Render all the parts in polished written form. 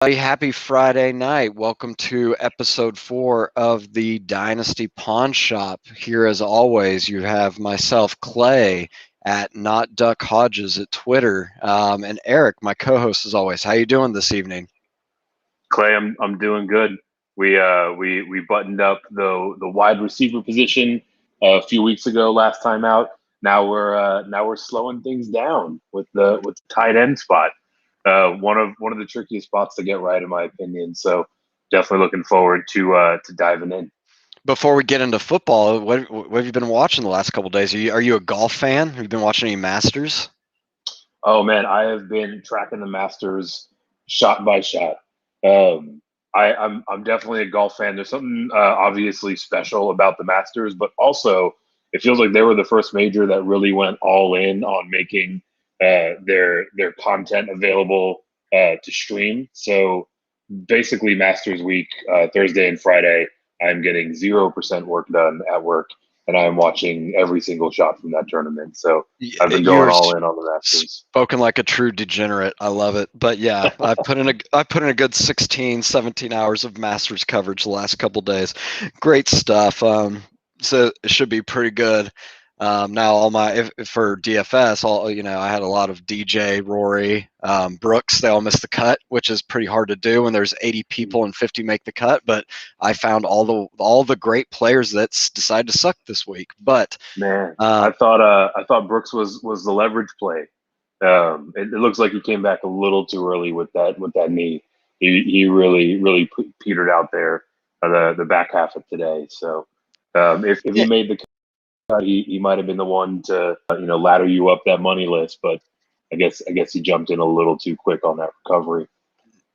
Happy Friday night. Welcome to episode 4 of the Dynasty Pawn Shop. Here, as always, you have myself, Clay, at Not Duck Hodges at Twitter, and Eric, my co-host, as always. How you doing this evening? Clay, I'm doing good. We buttoned up the wide receiver position a few weeks ago. Last time out, now we're slowing things down with the tight end spot. One of the trickiest spots to get right, in my opinion. So definitely looking forward to diving in. Before we get into football, what have you been watching the last couple of days? Are you a golf fan? Have you been watching any Masters? Oh man, I have been tracking the Masters shot by shot. I'm definitely a golf fan. There's something obviously special about the Masters, but also it feels like they were the first major that really went all in on making their content available to stream. So basically, Masters Week, Thursday and Friday, I'm getting 0% work done at work, and I'm watching every single shot from that tournament. So I've been going You're all in on the Masters. spoken like a true degenerate. I love it. But yeah, I put in a good 16, 17 hours of Masters coverage the last couple days. Great stuff. So it should be pretty good. Now all my if for DFS, I had a lot of DJ, Rory, Brooks. They all missed the cut, which is pretty hard to do when there's 80 people and 50 make the cut. But I found all the great players that decide to suck this week. But Man, uh, I thought Brooks was the leverage play. It looks like he came back a little too early with that knee. He really petered out there the back half of today. So if he yeah, made the cut, he might have been the one to ladder you up that money list. But I guess he jumped in a little too quick on that recovery.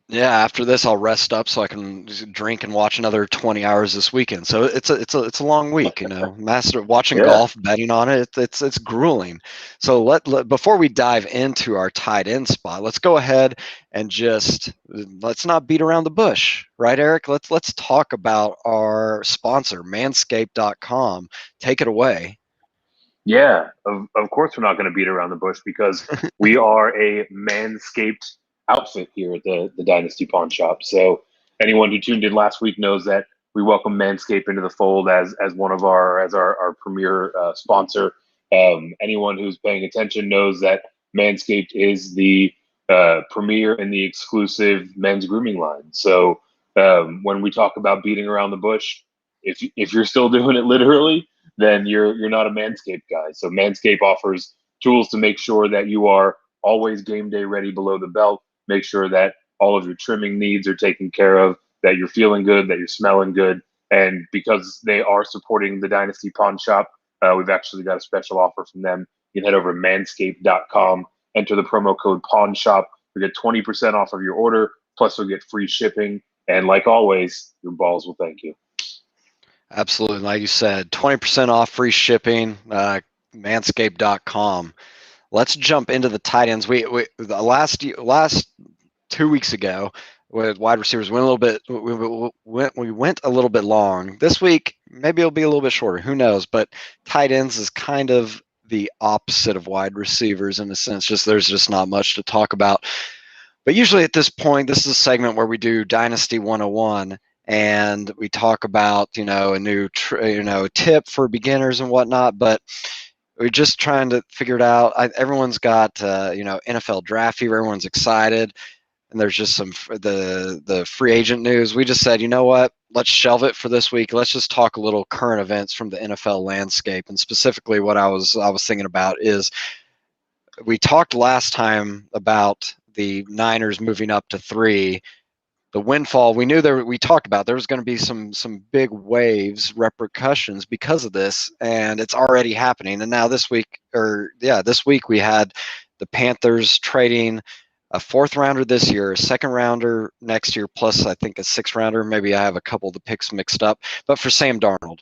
Yeah, after this, I'll rest up so I can just drink and watch another 20 hours this weekend. So it's a long week, Master watching Yeah, golf, betting on it, it's grueling. So before we dive into our tight end spot, let's go ahead and just let's not beat around the bush, right, Eric? Let's talk about our sponsor, Manscaped.com. Take it away. yeah. Of course, we're not going to beat around the bush because we are a manscaped outfit here at the Dynasty Pawn Shop. So anyone who tuned in last week knows that we welcome Manscaped into the fold as one of our premier sponsor. Anyone who's paying attention knows that Manscaped is the premier and the exclusive men's grooming line. So when we talk about beating around the bush, if you're still doing it literally, then you're not a Manscaped guy. So Manscaped offers tools to make sure that you are always game day ready below the belt. Make sure that all of your trimming needs are taken care of, that you're feeling good, that you're smelling good. And because they are supporting the Dynasty Pawn Shop, we've actually got a special offer from them. You can head over to manscaped.com, enter the promo code Pawn Shop. You get 20% off of your order, plus you'll get free shipping. And like always, your balls will thank you. Absolutely. Like you said, 20% off, free shipping, manscaped.com. Let's jump into the tight ends. We the last 2 weeks ago with wide receivers went a little bit. We went a little bit long. This week maybe it'll be a little bit shorter. Who knows? But tight ends is kind of the opposite of wide receivers in a sense. Just there's just not much to talk about. But usually at this point, this is a segment where we do Dynasty 101 and we talk about a new tip for beginners and whatnot. But we're just trying to figure it out. Everyone's got NFL draft fever. Everyone's excited, and there's just the free agent news. We just said, you know what? Let's shelve it for this week. Let's just talk a little current events from the NFL landscape, and specifically what I was thinking about is we talked last time about the Niners moving up to 3, the windfall. We knew we talked about there was going to be some big waves, repercussions because of this, and it's already happening. And now this week we had the Panthers trading a 4th rounder this year, a 2nd rounder next year, plus I think a 6th rounder. Maybe I have a couple of the picks mixed up, but for Sam Darnold.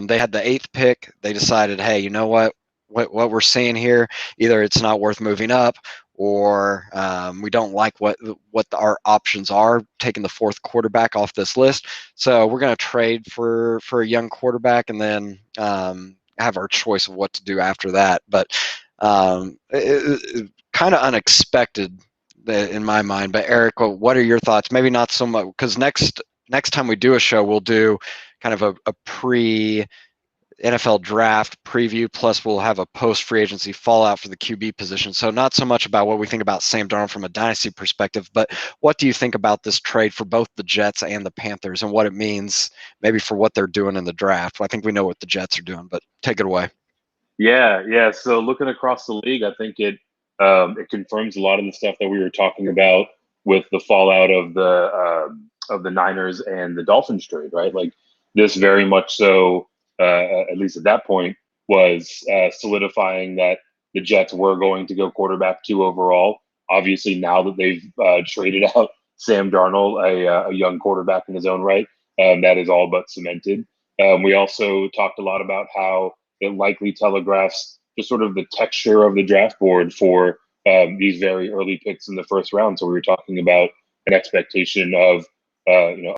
They had the 8th pick. They decided, hey, you know what? What we're seeing here, either it's not worth moving up, or we don't like what our options are, taking the 4th quarterback off this list. So we're going to trade for a young quarterback, and then have our choice of what to do after that. But kind of unexpected in my mind. But Eric, what are your thoughts? Maybe not so much, because next time we do a show, we'll do kind of a pre NFL draft preview, plus we'll have a post free agency fallout for the QB position. So not so much about what we think about Sam Darnold from a dynasty perspective, but what do you think about this trade for both the Jets and the Panthers, and what it means maybe for what they're doing in the draft? I think we know what the Jets are doing, but take it away. Yeah. So looking across the league, I think it confirms a lot of the stuff that we were talking about with the fallout of the Niners and the Dolphins trade, right? Like this very much so, at least at that point, was solidifying that the Jets were going to go quarterback 2 overall. Obviously, now that they've traded out Sam Darnold, a young quarterback in his own right, that is all but cemented. We also talked a lot about how it likely telegraphs just sort of the texture of the draft board for these very early picks in the first round. So we were talking about an expectation of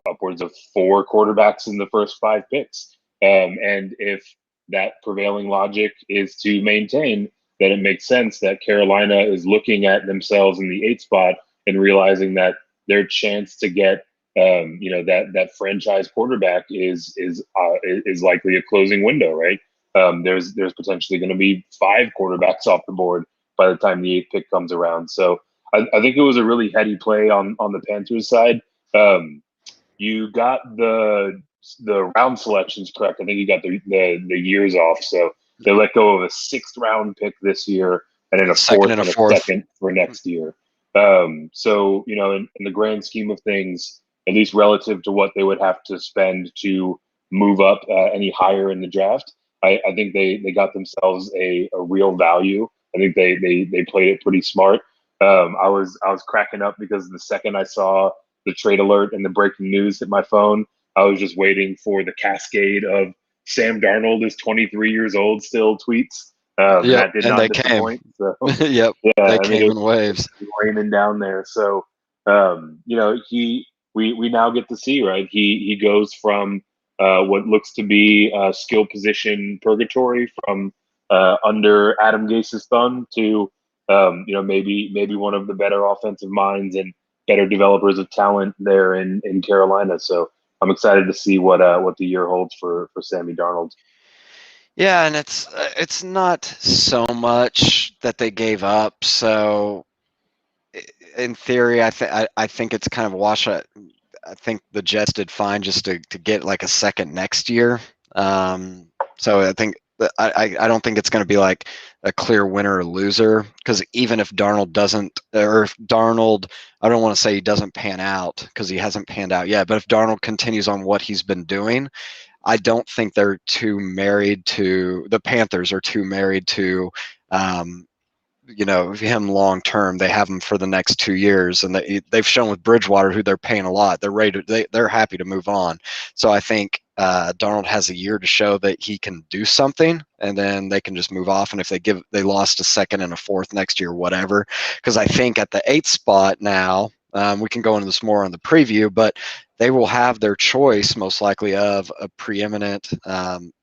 upwards of 4 quarterbacks in the first 5 picks. And if that prevailing logic is to maintain, then it makes sense that Carolina is looking at themselves in the 8th spot and realizing that their chance to get that franchise quarterback is likely a closing window, right? There's potentially going to be 5 quarterbacks off the board by the time the 8th pick comes around. So I think it was a really heady play on the Panthers side. You got the round selections correct. I think you got the years off. So they let go of a 6th round pick this year, and then a Second 4th and a and a fourth. 2nd for next year. So in the grand scheme of things, at least relative to what they would have to spend to move up any higher in the draft, I think they got themselves a real value. I think they played it pretty smart. I was cracking up because the second I saw the trade alert and the breaking news hit my phone, I was just waiting for the cascade of Sam Darnold is 23 years old still tweets. And Yep, that did and not they came. disappoint. So Yep, yeah, they I mean it came was in waves. raining down there. So we now get to see, right. He goes from what looks to be skill position purgatory from under Adam Gase's thumb to maybe one of the better offensive minds and better developers of talent there in Carolina. So I'm excited to see what the year holds for Sammy Darnold. Yeah, and it's not so much that they gave up. So in theory, I think it's kind of a wash. I think the Jets did fine just to get like a second next year. So I think I don't think it's going to be like a clear winner or loser, because even if Darnold doesn't, or if Darnold, I don't want to say he doesn't pan out because he hasn't panned out yet, but if Darnold continues on what he's been doing, I don't think they're too married to, the Panthers are too married to um, him long term. They have him for the next 2 years, and they've shown with Bridgewater, who they're paying a lot. They're ready they're happy to move on. So I think Darnold has a year to show that he can do something, and then they can just move off. And if they lost a 2nd and a 4th next year, whatever. Because I think at the 8th spot now, we can go into this more on the preview, but they will have their choice most likely of a preeminent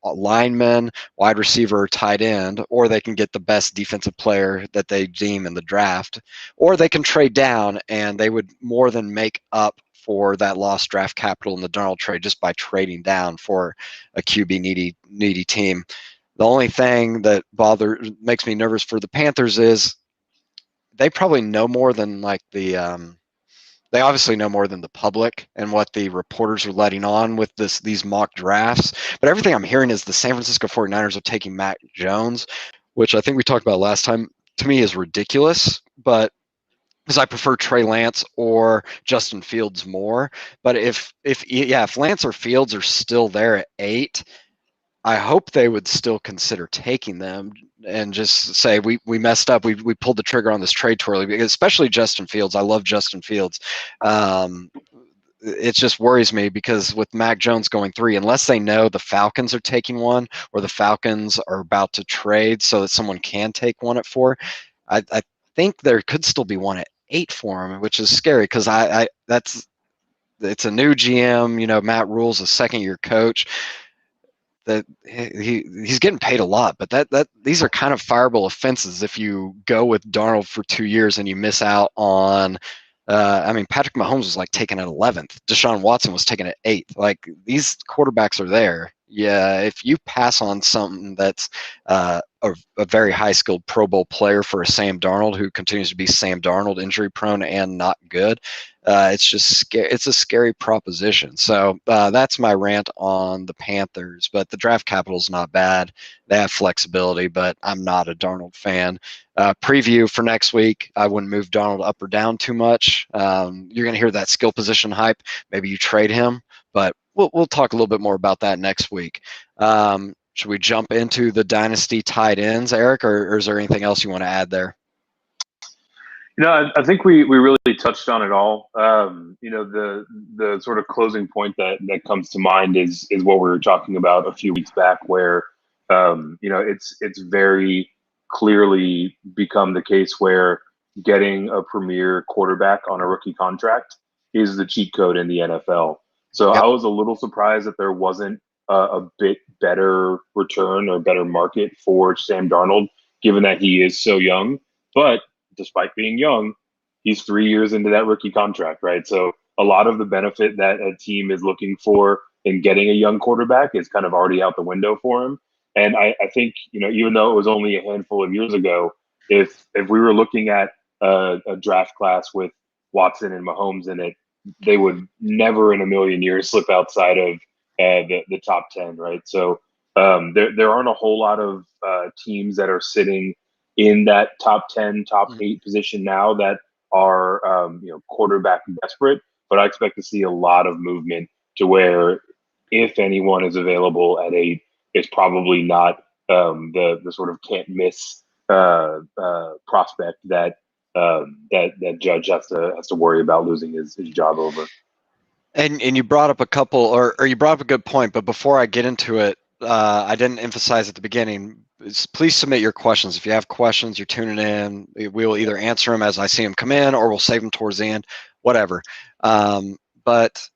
lineman, wide receiver, or tight end, or they can get the best defensive player that they deem in the draft, or they can trade down, and they would more than make up for that lost draft capital in the Darnold trade just by trading down for a QB needy team. The only thing that makes me nervous for the Panthers is they probably know more than they obviously know more than the public and what the reporters are letting on with these mock drafts. But everything I'm hearing is the San Francisco 49ers are taking Mac Jones, which I think we talked about last time, to me is ridiculous. But because I prefer Trey Lance or Justin Fields more. But if Lance or Fields are still there at 8, I hope they would still consider taking them and just say we messed up. We pulled the trigger on this trade too early, especially Justin Fields. I love Justin Fields. It just worries me because with Mac Jones going 3, unless they know the Falcons are taking one or the Falcons are about to trade so that someone can take one at 4, I think there could still be one at 8 for him, which is scary because it's a new GM. Matt Rule's a second-year coach. that he's getting paid a lot, but that these are kind of fireable offenses if you go with Darnold for 2 years and you miss out on. I mean, Patrick Mahomes was like taken at 11th. Deshaun Watson was taken at 8th. Like, these quarterbacks are there. Yeah, if you pass on something that's a very high skilled Pro Bowl player for a Sam Darnold who continues to be Sam Darnold, injury prone and not good, it's just it's a scary proposition. So that's my rant on the Panthers. But the draft capital is not bad. They have flexibility, but I'm not a Darnold fan. Preview for next week, I wouldn't move Darnold up or down too much. You're going to hear that skill position hype. Maybe you trade him, but we'll talk a little bit more about that next week. Should we jump into the Dynasty tight ends, Eric, or is there anything else you want to add there? I think we really touched on it all. The sort of closing point that comes to mind is what we were talking about a few weeks back, where it's very clearly become the case where getting a premier quarterback on a rookie contract is the cheat code in the NFL. So Yep. I was a little surprised that there wasn't a bit better return or better market for Sam Darnold, given that he is so young. But despite being young, he's 3 years into that rookie contract, right? So a lot of the benefit that a team is looking for in getting a young quarterback is kind of already out the window for him. And I think, even though it was only a handful of years ago, if we were looking at a draft class with Watson and Mahomes in it, they would never in a million years slip outside of the top 10, right? So there aren't a whole lot of teams that are sitting in that top 10, top 8 position now that are quarterback desperate. But I expect to see a lot of movement to where if anyone is available at 8, it's probably not the sort of can't miss prospect that that Judge has to worry about losing his job over. And you brought up a couple, or you brought up a good point. But before I get into it, I didn't emphasize at the beginning. Please submit your questions. If you have questions, you're tuning in. We will either answer them as I see them come in, or we'll save them towards the end, whatever. But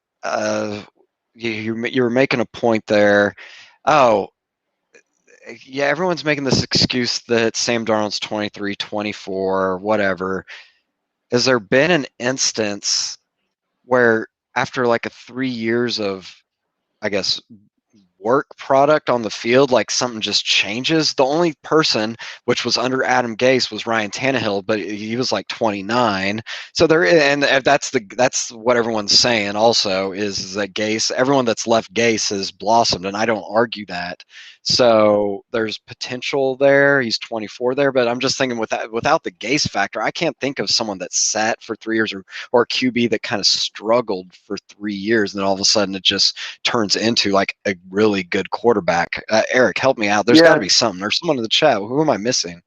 you were making a point there. Oh, yeah, everyone's making this excuse that Sam Darnold's 23, 24, whatever. Has there been an instance where after like a 3 years of, I guess, work product on the field, like something just changes? The only person, which was under Adam Gase, was Ryan Tannehill, but he was like 29. So there, and that's what everyone's saying. Also, is that Gase, everyone that's left Gase has blossomed, and I don't argue that. So there's potential there. He's 24 there, but I'm just thinking without the Gase factor, I can't think of someone that sat for 3 years or a QB that kind of struggled for 3 years, and then all of a sudden it just turns into like a really good quarterback. Eric, help me out. There's got to be something. There's someone in the chat. Who am I missing?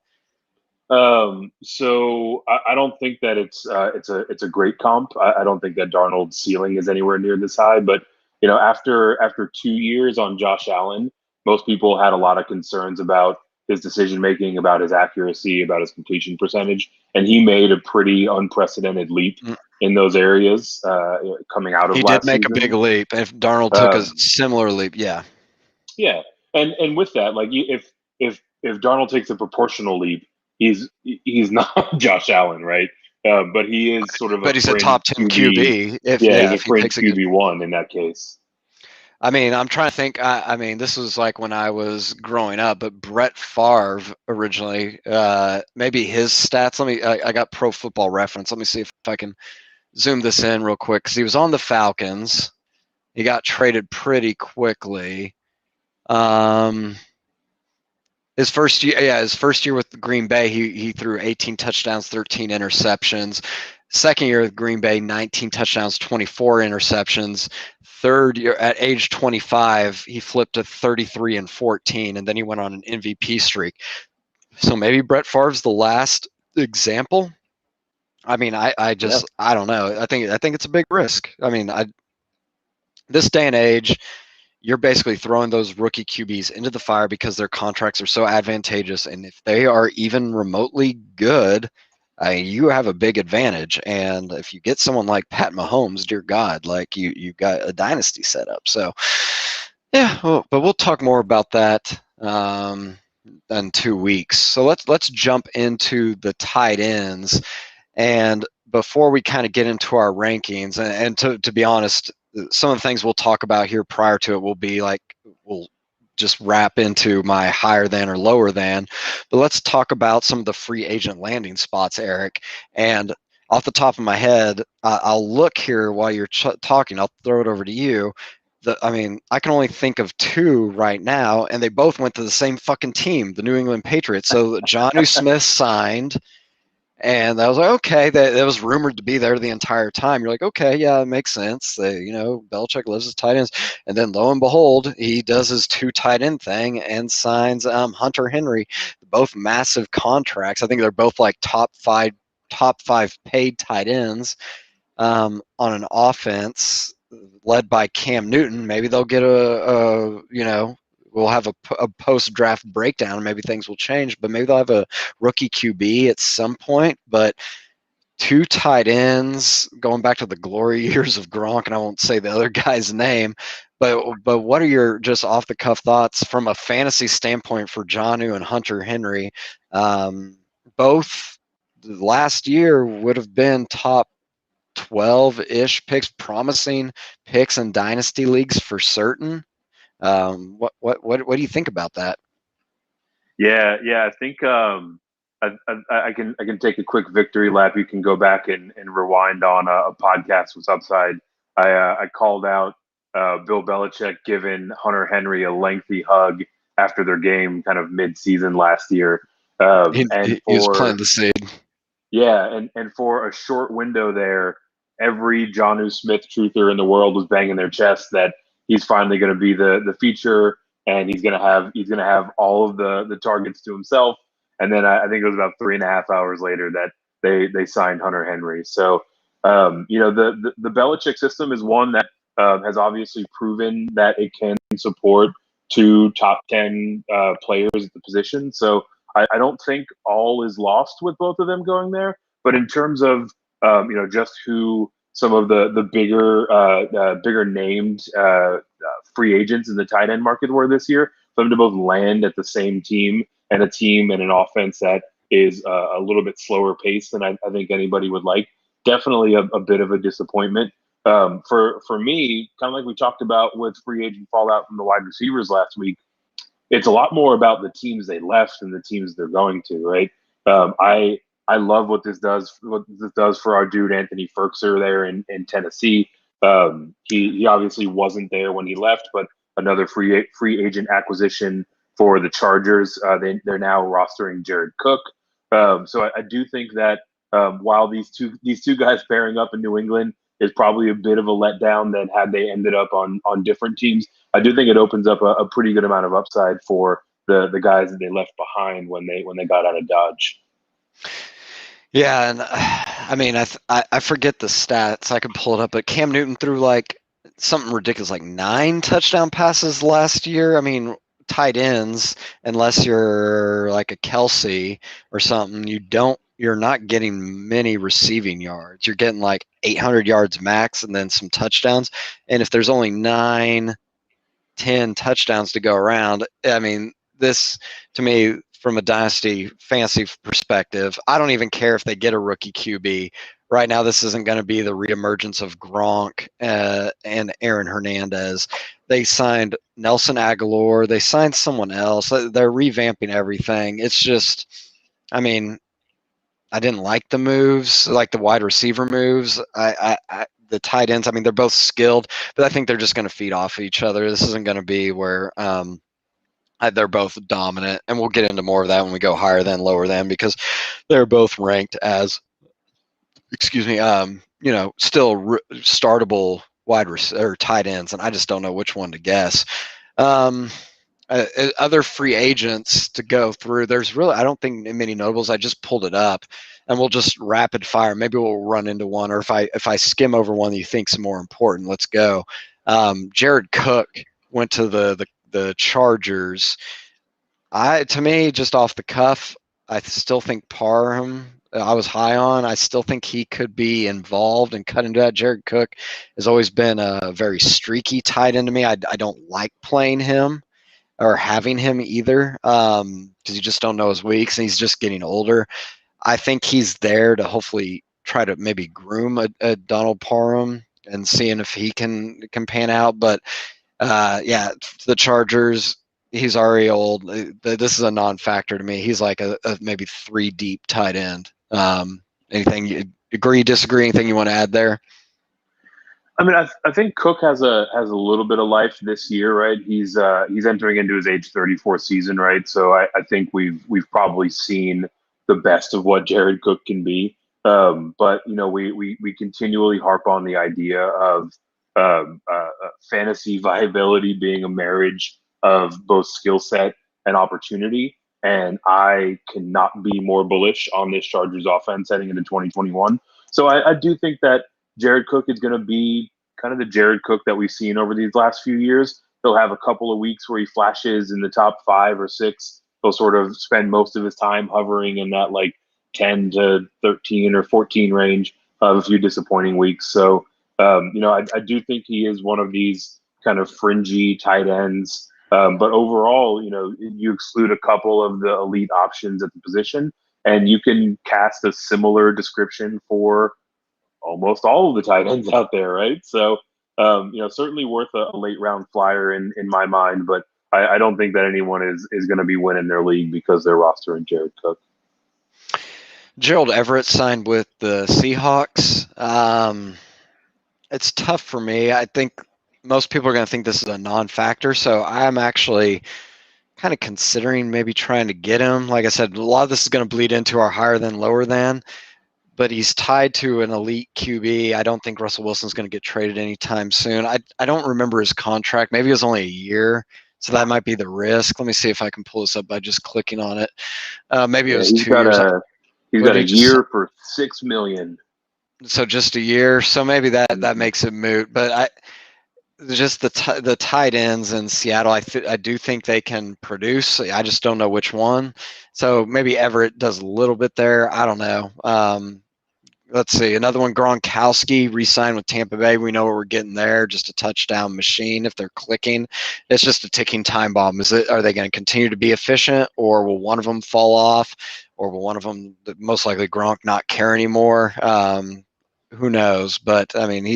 So I don't think that it's a great comp. I don't think that Darnold's ceiling is anywhere near this high. But after 2 years on Josh Allen, most people had a lot of concerns about his decision making, about his accuracy, about his completion percentage, and he made a pretty unprecedented leap in those areas coming out of last season. He did make a big leap. If Darnold took a similar leap, yeah. Yeah, and with that, like if Darnold takes a proportional leap, he's not Josh Allen, right? But he is sort of. But he's a top 10 QB. He's a fringe QB1 in that case. I mean, I'm trying to think. I mean, this was like when I was growing up, but Brett Favre originally, maybe his stats. I got Pro Football Reference. Let me see if I can zoom this in real quick, because he was on the Falcons. He got traded pretty quickly. His first year with Green Bay, he threw 18 touchdowns, 13 interceptions. Second year with Green Bay, 19 touchdowns, 24 interceptions. Third year, at age 25, he flipped to 33 and 14, and then he went on an MVP streak. So maybe Brett Favre's the last example. I mean, I don't know. I think it's a big risk. I mean, this day and age, you're basically throwing those rookie QBs into the fire because their contracts are so advantageous. And if they are even remotely good, you have a big advantage. And if you get someone like Pat Mahomes, dear God, like you got a dynasty set up. So, Yeah, well, but we'll talk more about that in 2 weeks. So let's jump into the tight ends. And before we kind of get into our rankings, and to be honest, some of the things we'll talk about here prior to it will be like, we'll just wrap into my higher than or lower than. But let's talk about some of the free agent landing spots, Eric. And off the top of my head, I'll look here while you're talking. I'll throw it over to you. I mean, I can only think of two right now, and they both went to the same fucking team, the New England Patriots. So Jonnu Smith signed, and I was like, okay, that was rumored to be there the entire time. You're like, okay, yeah, it makes sense. Belichick loves his tight ends. And then lo and behold, he does his two tight end thing and signs Hunter Henry, both massive contracts. I think they're both like top five paid tight ends on an offense led by Cam Newton. Maybe they'll get we'll have a post-draft breakdown and maybe things will change, but maybe they'll have a rookie QB at some point. But two tight ends, going back to the glory years of Gronk, and I won't say the other guy's name, but what are your just off-the-cuff thoughts from a fantasy standpoint for Jonnu and Hunter Henry? Both last year would have been top 12-ish picks, promising picks in dynasty leagues for certain. What do you think about that? Yeah. I think I can take a quick victory lap. You can go back and rewind on a podcast with Upside. I called out Bill Belichick giving Hunter Henry a lengthy hug after their game, kind of mid-season last year, and He was planting for the seed. yeah, and for a short window there, every Jonnu Smith truther in the world was banging their chest that he's finally going to be the feature, and he's gonna have all of the targets to himself. And then I think it was about 3.5 hours later that they signed Hunter Henry. So the Belichick system is one that has obviously proven that it can support two top 10 players at the position. So I don't think all is lost with both of them going there. But in terms of just who some of the bigger named free agents in the tight end market were this year, for them to both land at the same team and an offense that is a little bit slower pace than I think anybody would like. Definitely a bit of a disappointment. For me, kind of like we talked about with free agent fallout from the wide receivers last week, it's a lot more about the teams they left than the teams they're going to, right? I love what this does. What this does for our dude Anthony Ferkser there in Tennessee. He obviously wasn't there when he left, but another free agent acquisition for the Chargers. They're now rostering Jared Cook. So I do think that while these two guys pairing up in New England is probably a bit of a letdown than had they ended up on different teams, I do think it opens up a pretty good amount of upside for the guys that they left behind when they got out of Dodge. Yeah, and I mean, I forget the stats. I could pull it up, but Cam Newton threw like something ridiculous, like 9 touchdown passes last year. I mean, tight ends, unless you're like a Kelsey or something, you're not getting many receiving yards. You're getting like 800 yards max and then some touchdowns. And if there's only 9, 10 touchdowns to go around. I mean, this to me, from a dynasty fantasy perspective, I don't even care if they get a rookie QB. Right now, this isn't going to be the reemergence of Gronk and Aaron Hernandez. They signed Nelson Aguilar. They signed someone else. They're revamping everything. It's just, I mean, I didn't like the moves, like the wide receiver moves. The tight ends. I mean, they're both skilled, but I think they're just going to feed off each other. This isn't going to be where they're both dominant, and we'll get into more of that when we go higher than lower than because they're both ranked as, excuse me, still startable or tight ends, and I just don't know which one to guess. Um, Other free agents to go through. There's really, I don't think many notables. I just pulled it up, and we'll just rapid fire. Maybe we'll run into one, or if I skim over one that you think's more important, let's go. Jared Cook went to the Chargers. To me, just off the cuff, I still think Parham I was high on. I still think he could be involved and cut into that. Jared Cook has always been a very streaky tight end to me. I don't like playing him or having him either because you just don't know his weeks, and he's just getting older. I think he's there to hopefully try to maybe groom a Donald Parham and seeing if he can pan out. But yeah, the Chargers, he's already old. This is a non-factor to me. He's like a maybe 3 deep tight end. Anything you agree, disagree? Anything you want to add there? I mean, I think Cook has a little bit of life this year, right? He's entering into his age 34 season, right? So I think we've probably seen the best of what Jared Cook can be. But we continually harp on the idea of fantasy viability being a marriage of both skill set and opportunity. And I cannot be more bullish on this Chargers offense heading into 2021. So I do think that Jared Cook is going to be kind of the Jared Cook that we've seen over these last few years. He'll have a couple of weeks where he flashes in the top 5 or 6. He'll sort of spend most of his time hovering in that like 10 to 13 or 14 range of a few disappointing weeks. So, I do think he is one of these kind of fringy tight ends. But overall, you exclude a couple of the elite options at the position, and you can cast a similar description for almost all of the tight ends out there, right? So, certainly worth a late round flyer in my mind, but I don't think that anyone is going to be winning their league because they're rostering Jared Cook. Gerald Everett signed with the Seahawks. It's tough for me. I think most people are going to think this is a non-factor, so I'm actually kind of considering maybe trying to get him. Like I said, a lot of this is going to bleed into our higher than, lower than, but he's tied to an elite QB. I don't think Russell Wilson's going to get traded anytime soon. I don't remember his contract. Maybe it was only a year, so that might be the risk. Let me see if I can pull this up by just clicking on it. Maybe it Yeah, was 2 years. He's What got did a he just? year for $6 million. So just a year. So maybe that makes it moot. But just the tight ends in Seattle, I do think they can produce. I just don't know which one. So maybe Everett does a little bit there. I don't know. Let's see. Another one, Gronkowski re-signed with Tampa Bay. We know what we're getting there. Just a touchdown machine. If they're clicking, it's just a ticking time bomb. Are they going to continue to be efficient, or will one of them fall off, or will one of them, most likely Gronk, not care anymore? Who knows? But I mean,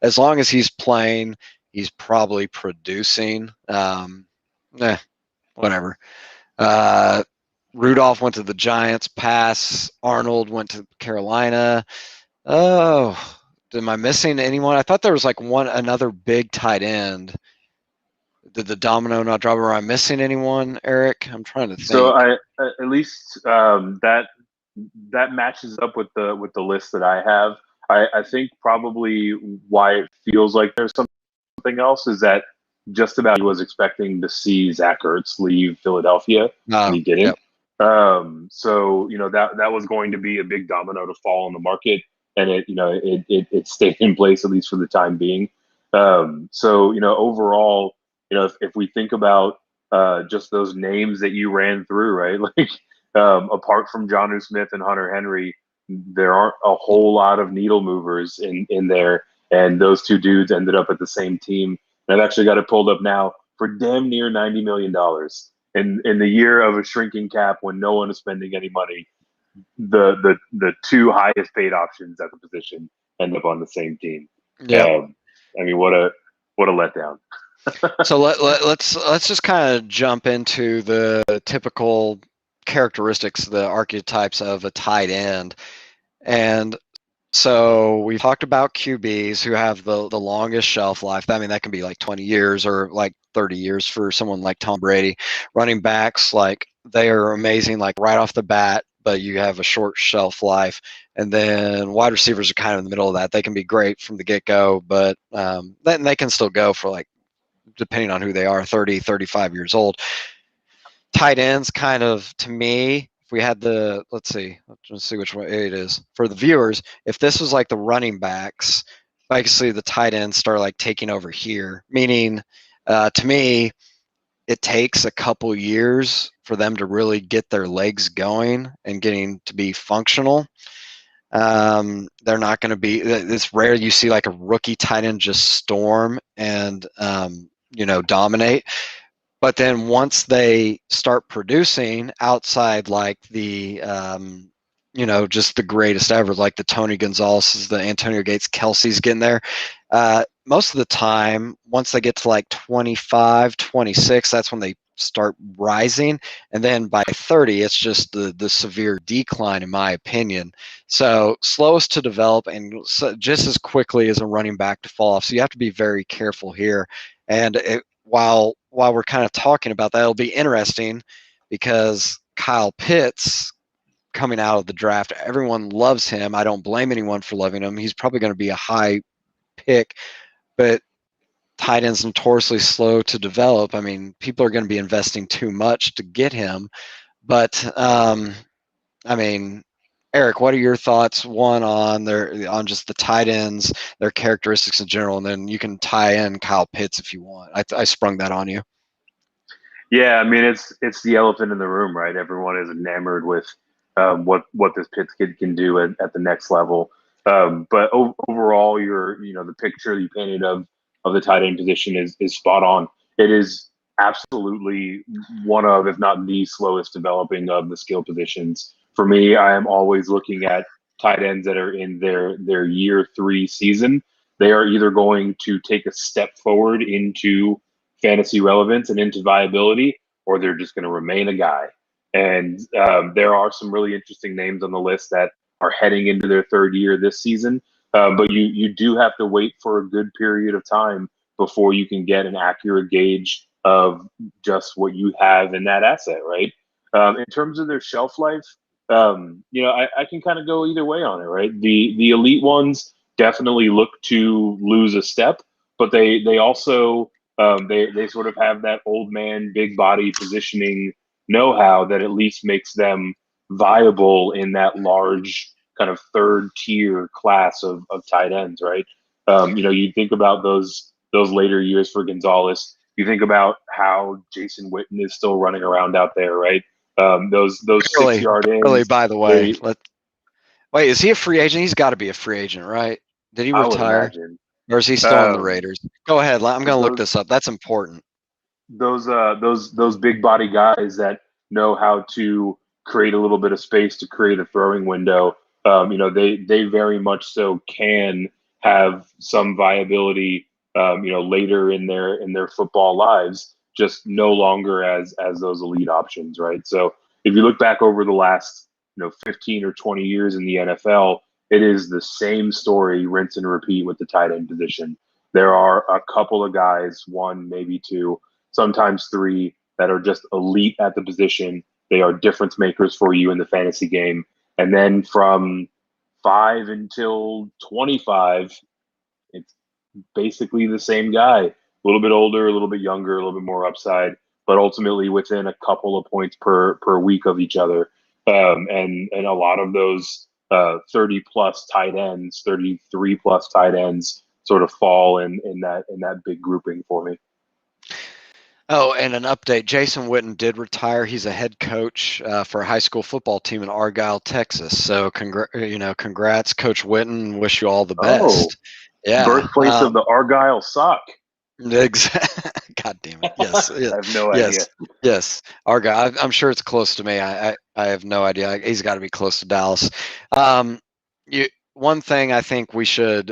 as long as he's playing, he's probably producing. Whatever. Uh, Rudolph went to the Giants. Pass. Arnold went to Carolina. Oh, am I missing anyone? I thought there was like another big tight end. Did the domino not drop? Or am I missing anyone, Eric? I'm trying to So think. at least that matches up with the list that I have. I think probably why it feels like there's something else is that just about he was expecting to see Zach Ertz leave Philadelphia, and he didn't. Yep. So that was going to be a big domino to fall on the market, and it stayed in place at least for the time being. So overall, if we think about just those names that you ran through, right? Like apart from Jonnu Smith and Hunter Henry, there aren't a whole lot of needle movers in there, and those two dudes ended up at the same team. And I've actually got it pulled up now for damn near $90 million in the year of a shrinking cap when no one is spending any money. The two highest paid options at the position end up on the same team. Yep. I mean, what a letdown. So let's just kind of jump into the typical characteristics, the archetypes of a tight end. And so we've talked about QBs who have the longest shelf life. I mean, that can be like 20 years or like 30 years for someone like Tom Brady. Running backs, like they are amazing, like right off the bat, but you have a short shelf life. And then wide receivers are kind of in the middle of that. They can be great from the get-go, but then they can still go for like, depending on who they are, 30, 35 years old. Tight ends kind of, to me, if we had let's see which one it is for the viewers. If this was like the running backs, basically the tight ends start like taking over here, meaning to me, it takes a couple years for them to really get their legs going and getting to be functional. They're not going to be. It's rare you see like a rookie tight end just storm and dominate. But then once they start producing outside, like the just the greatest ever, like the Tony Gonzalez, the Antonio Gates, Kelsey's getting there. Most of the time, once they get to like 25, 26, that's when they start rising. And then by 30, it's just the severe decline, in my opinion. So slowest to develop and just as quickly as a running back to fall off. So you have to be very careful here. And while we're kind of talking about that, it'll be interesting because Kyle Pitts coming out of the draft, everyone loves him. I don't blame anyone for loving him. He's probably going to be a high pick, but tight ends notoriously slow to develop. I mean, people are going to be investing too much to get him. But I mean, Eric, what are your thoughts? One on just the tight ends, their characteristics in general, and then you can tie in Kyle Pitts if you want. I sprung that on you. Yeah, I mean it's the elephant in the room, right? Everyone is enamored with what this Pitts kid can do at the next level. But overall, the picture you painted of the tight end position is spot on. It is absolutely one of, if not the slowest developing of the skill positions. For me, I am always looking at tight ends that are in their year 3 season. They are either going to take a step forward into fantasy relevance and into viability, or they're just going to remain a guy. And there are some really interesting names on the list that are heading into their 3rd year this season. But you do have to wait for a good period of time before you can get an accurate gauge of just what you have in that asset, right? In terms of their shelf life, I can kind of go either way on it, right? The elite ones definitely look to lose a step, but they also they sort of have that old man, big body positioning know-how that at least makes them viable in that large kind of 3rd tier class of tight ends, right? You think about those later years for Gonzalez. You think about how Jason Witten is still running around out there, right? Those 6-yard Barely, ends. by the way. Wait, is he a free agent? He's got to be a free agent, right? Did he I would retire? imagine Or is he still on the Raiders? Go ahead. I'm going to look those this up. That's important. those big body guys that know how to create a little bit of space to create a throwing window. They very much so can have some viability. Later in their football lives, just no longer as those elite options, right? So if you look back over the last 15 or 20 years in the NFL, it is the same story, rinse and repeat with the tight end position. There are a couple of guys, one maybe two, sometimes 3, that are just elite at the position. They are difference makers for you in the fantasy game. And then from 5 until 25, it's basically the same guy. A little bit older, a little bit younger, a little bit more upside, but ultimately within a couple of points per week of each other. And a lot of those 30 plus tight ends, 33 plus tight ends sort of fall in that big grouping for me. Oh, and an update. Jason Witten did retire. He's a head coach for a high school football team in Argyle, Texas. So, congrats, Coach Witten. Wish you all the Oh, best. Yeah. birthplace of the Argyle sock. God damn it. Yes. I have no idea. Yes. Yes. Argyle. I'm sure it's close to me. I have no idea. He's got to be close to Dallas. One thing I think we should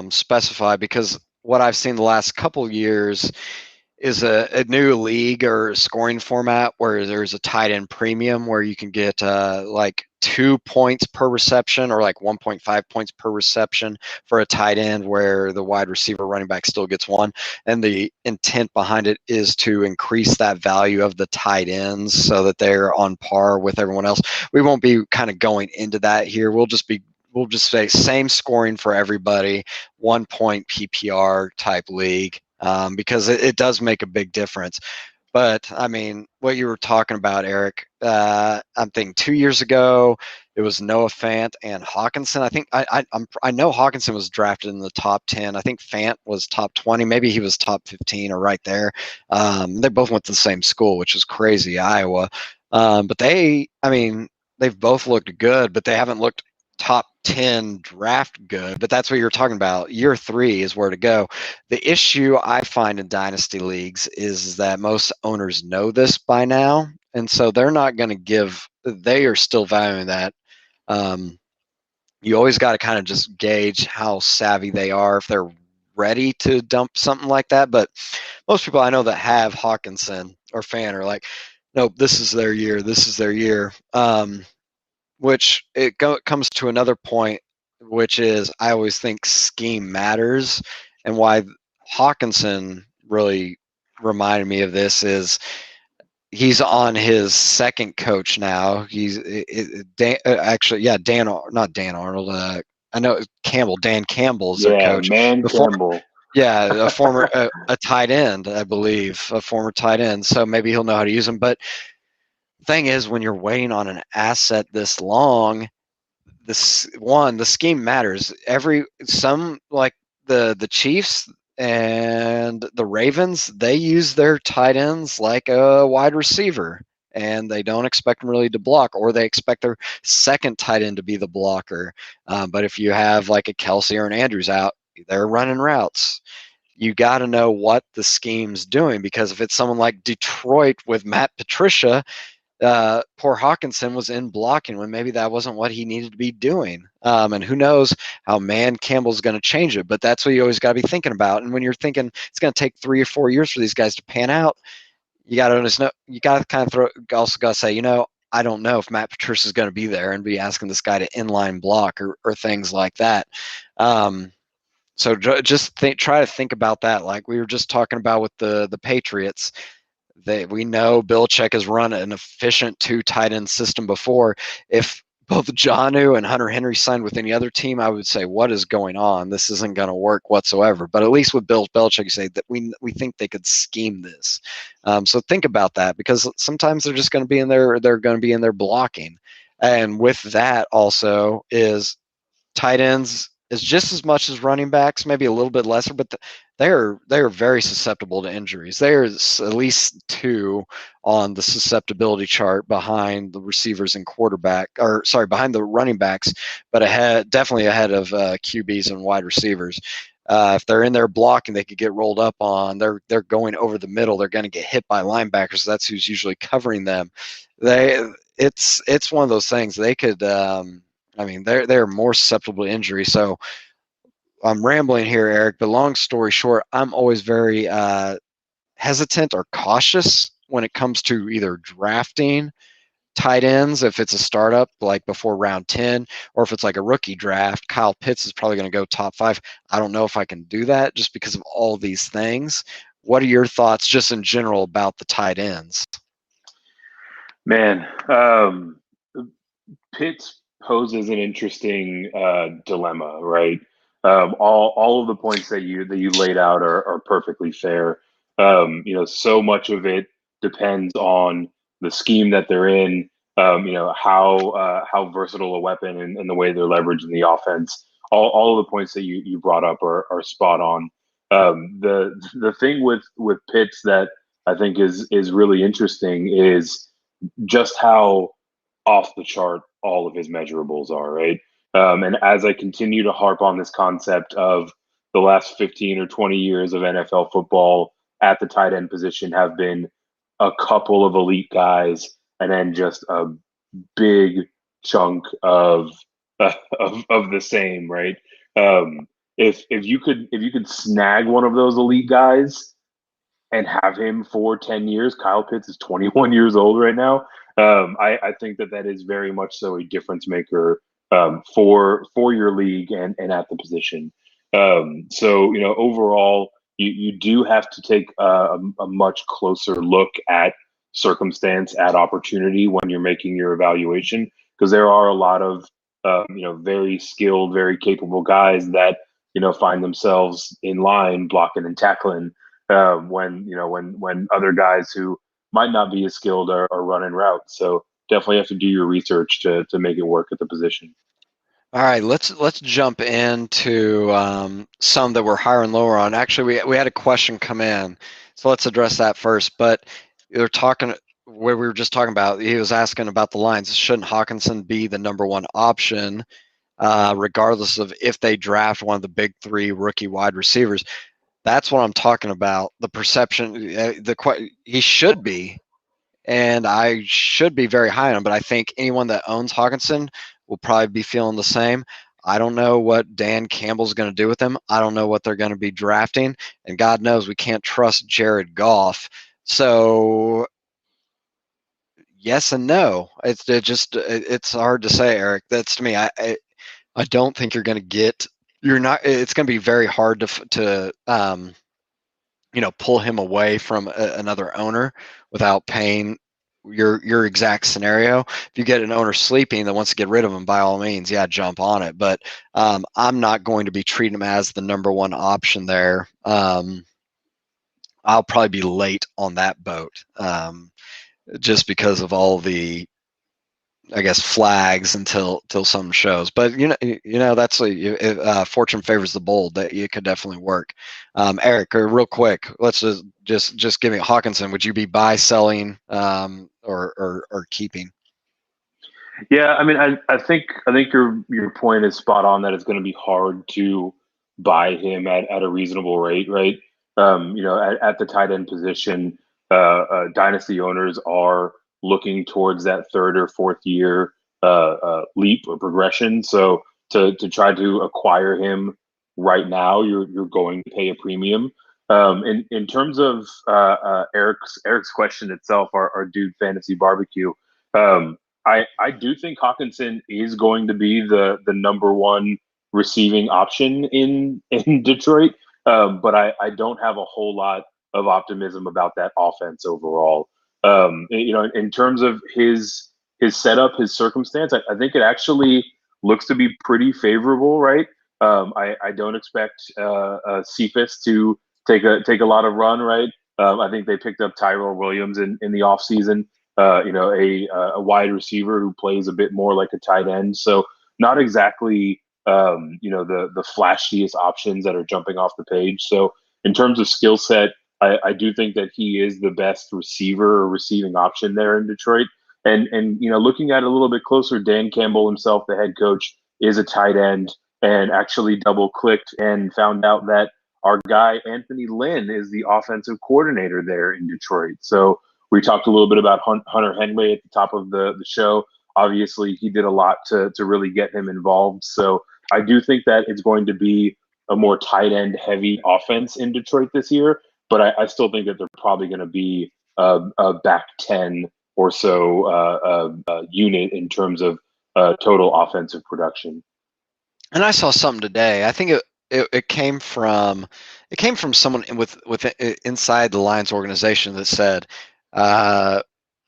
specify, because what I've seen the last couple years is a new league or scoring format where there's a tight end premium where you can get like 2 points per reception or like 1.5 points per reception for a tight end, where the wide receiver running back still gets 1. And the intent behind it is to increase that value of the tight ends so that they're on par with everyone else. We won't be kind of going into that here. We'll just say same scoring for everybody, 1 point PPR type league. Because it does make a big difference. But I mean, what you were talking about, Eric, I'm thinking 2 years ago, it was Noah Fant and Hawkinson. I think I know Hawkinson was drafted in the top 10. I think Fant was top 20. Maybe he was top 15 or right there. They both went to the same school, which is crazy, Iowa. But they've both looked good, but they haven't looked top 10 draft good. But that's what you're talking about. Year 3 is where to go. The issue I find in dynasty leagues is that most owners know this by now, and so they're not going to give. They are still valuing that. Um, you always got to kind of just gauge how savvy they are if they're ready to dump something like that. But most people I know that have Hawkinson or Fan are like, nope, this is their year. This is their year. Which comes to another point, which is I always think scheme matters, and why Hawkinson really reminded me of this is he's on his second coach now. He's actually, yeah, not Dan Arnold. I know Campbell. Dan Campbell's their Yeah, coach. man, Before, Campbell. yeah, a former a tight end, I believe, a former tight end. So maybe he'll know how to use him. But the thing is, when you're waiting on an asset this long, the scheme matters. Some like the Chiefs and the Ravens, they use their tight ends like a wide receiver, and they don't expect them really to block, or they expect their second tight end to be the blocker. But if you have like a Kelsey or an Andrews out, they're running routes. You got to know what the scheme's doing, because if it's someone like Detroit with Matt Patricia, poor Hawkinson was in blocking when maybe that wasn't what he needed to be doing. And who knows how Man Campbell's going to change it, but that's what you always got to be thinking about. And when you're thinking it's going to take 3 or 4 years for these guys to pan out, you got to you got to kind of also got to say, I don't know if Matt Patricia is going to be there and be asking this guy to inline block or things like that. So just try to think about that. Like we were just talking about with the Patriots. We know Belichick has run an efficient 2 tight end system before. If both Jonnu and Hunter Henry signed with any other team, I would say, what is going on? This isn't going to work whatsoever. But at least with Bill Belichick, you say that we think they could scheme this. So think about that, because sometimes they're just going to be in there. They're going to be in there blocking. And with that also is tight ends is just as much as running backs, maybe a little bit lesser, but they are very susceptible to injuries. There's at least 2 on the susceptibility chart behind the receivers and behind the running backs, but definitely ahead of QBs and wide receivers. If they're in there blocking, they could get rolled up on. They're going over the middle. They're going to get hit by linebackers. That's who's usually covering them. It's one of those things. They could. They're more susceptible to injury. So I'm rambling here, Eric, but long story short, I'm always very hesitant or cautious when it comes to either drafting tight ends if it's a startup like before round 10, or if it's like a rookie draft. Kyle Pitts is probably going to go top 5. I don't know if I can do that just because of all these things. What are your thoughts just in general about the tight ends? Man, Pitts poses an interesting dilemma, right? All of the points that you laid out are perfectly fair. So much of it depends on the scheme that they're in. How versatile a weapon and the way they're leveraging the offense. All of the points that you brought up are spot on. The thing with Pitts that I think is really interesting is just how off the chart all of his measurables are, right? And as I continue to harp on this concept of the last 15 or 20 years of NFL football at the tight end position have been a couple of elite guys and then just a big chunk of the same, right? If you could snag one of those elite guys and have him for 10 years. Kyle Pitts is 21 years old right now. I think that is very much so a difference maker for your league and at the position. So overall, you do have to take a much closer look at circumstance, at opportunity when you're making your evaluation, because there are a lot of very skilled, very capable guys that find themselves in line blocking and tackling when other guys who might not be as skilled are running routes. So definitely have to do your research to make it work at the position. All right, let's jump into some that we're higher and lower on. Actually, we had a question come in, so let's address that first. But they're talking. where we were just talking about, he was asking about the lines. Shouldn't Hawkinson be the number one option, regardless of if they draft one of the big three rookie wide receivers? That's what I'm talking about. The perception, he should be, and I should be very high on him. But I think anyone that owns Hawkinson will probably be feeling the same. I don't know what Dan Campbell's going to do with him. I don't know what they're going to be drafting, and God knows we can't trust Jared Goff. So yes and no. It's hard to say, Eric. That's to me. I don't think you're going to get. You're not. It's going to be very hard to pull him away from another owner without paying your exact scenario. If you get an owner sleeping that wants to get rid of him, by all means, yeah, jump on it. But I'm not going to be treating him as the number one option there. I'll probably be late on that boat, just because of all the, I guess, flags until something shows. But that's fortune favors the bold. That it could definitely work. Eric, real quick, let's just give me Hawkinson. Would you be buy, selling, or keeping? Yeah, I mean, I think your point is spot on that it's going to be hard to buy him at a reasonable rate, right? At the tight end position, dynasty owners are looking towards that third or fourth year leap or progression. So to try to acquire him right now, you're going to pay a premium. In terms of Eric's question itself, our dude fantasy barbecue. I do think Hawkinson is going to be the number one receiving option in Detroit, but I don't have a whole lot of optimism about that offense overall. In terms of his setup, his circumstance, I think it actually looks to be pretty favorable, right? I don't expect Cephas to take a lot of run, right? I think they picked up Tyrell Williams in the offseason. A wide receiver who plays a bit more like a tight end. So not exactly the flashiest options that are jumping off the page. So in terms of skill set, I do think that he is the best receiver or receiving option there in Detroit. And looking at it a little bit closer, Dan Campbell himself, the head coach, is a tight end, and actually double clicked and found out that our guy Anthony Lynn is the offensive coordinator there in Detroit. So we talked a little bit about Hunter Henley at the top of the show. Obviously, he did a lot to really get him involved. So I do think that it's going to be a more tight end heavy offense in Detroit this year. But I still think that they're probably going to be a back 10 or so unit in terms of total offensive production. And I saw something today. I think it came from someone with inside the Lions organization that said,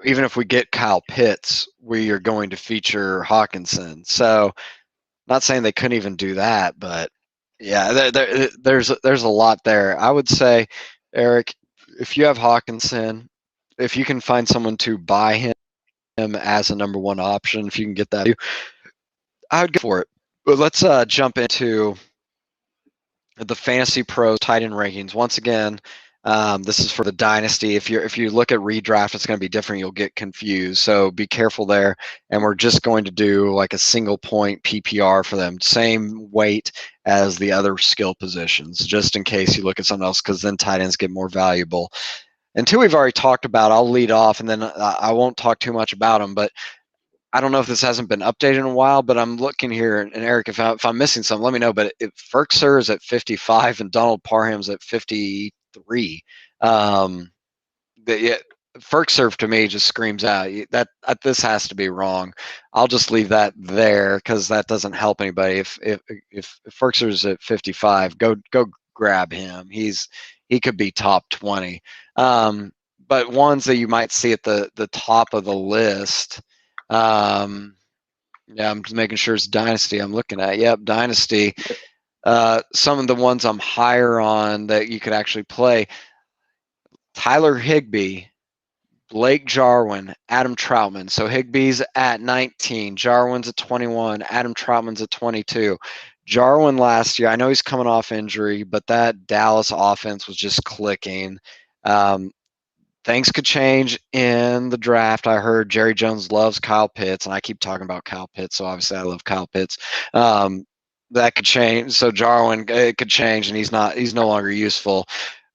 even if we get Kyle Pitts, we are going to feature Hawkinson. So, not saying they couldn't even do that, but yeah, there's a lot there. I would say, Eric, if you have Hawkinson, if you can find someone to buy him as a number one option, if you can get that, I would go for it. But let's jump into the Fantasy Pros tight end rankings. Once again, this is for the Dynasty. If you look at redraft, it's going to be different. You'll get confused. So be careful there. And we're just going to do like a single point PPR for them. Same weight as the other skill positions, just in case you look at something else, because then tight ends get more valuable. And two we've already talked about. I'll lead off, and then I won't talk too much about them. But I don't know if this hasn't been updated in a while, but I'm looking here, and Eric, if I'm missing something, let me know. But Ferkser is at 55 and Donald Parham's at 53. Um, yeah, Ferkser to me just screams out that this has to be wrong. I'll just leave that there because that doesn't help anybody. If Ferkser's at 55, go grab him. He could be top 20. But ones that you might see at the top of the list. Yeah, I'm just making sure it's Dynasty I'm looking at. Yep, Dynasty. Some of the ones I'm higher on that you could actually play: Tyler Higbee, Blake Jarwin, Adam Troutman. So Higbee's at 19, Jarwin's at 21, Adam Troutman's at 22. Jarwin last year, I know he's coming off injury, but that Dallas offense was just clicking. things could change in the draft. I heard Jerry Jones loves Kyle Pitts, and I keep talking about Kyle Pitts, so obviously I love Kyle Pitts. That could change. So Jarwin, it could change, and he's no longer useful.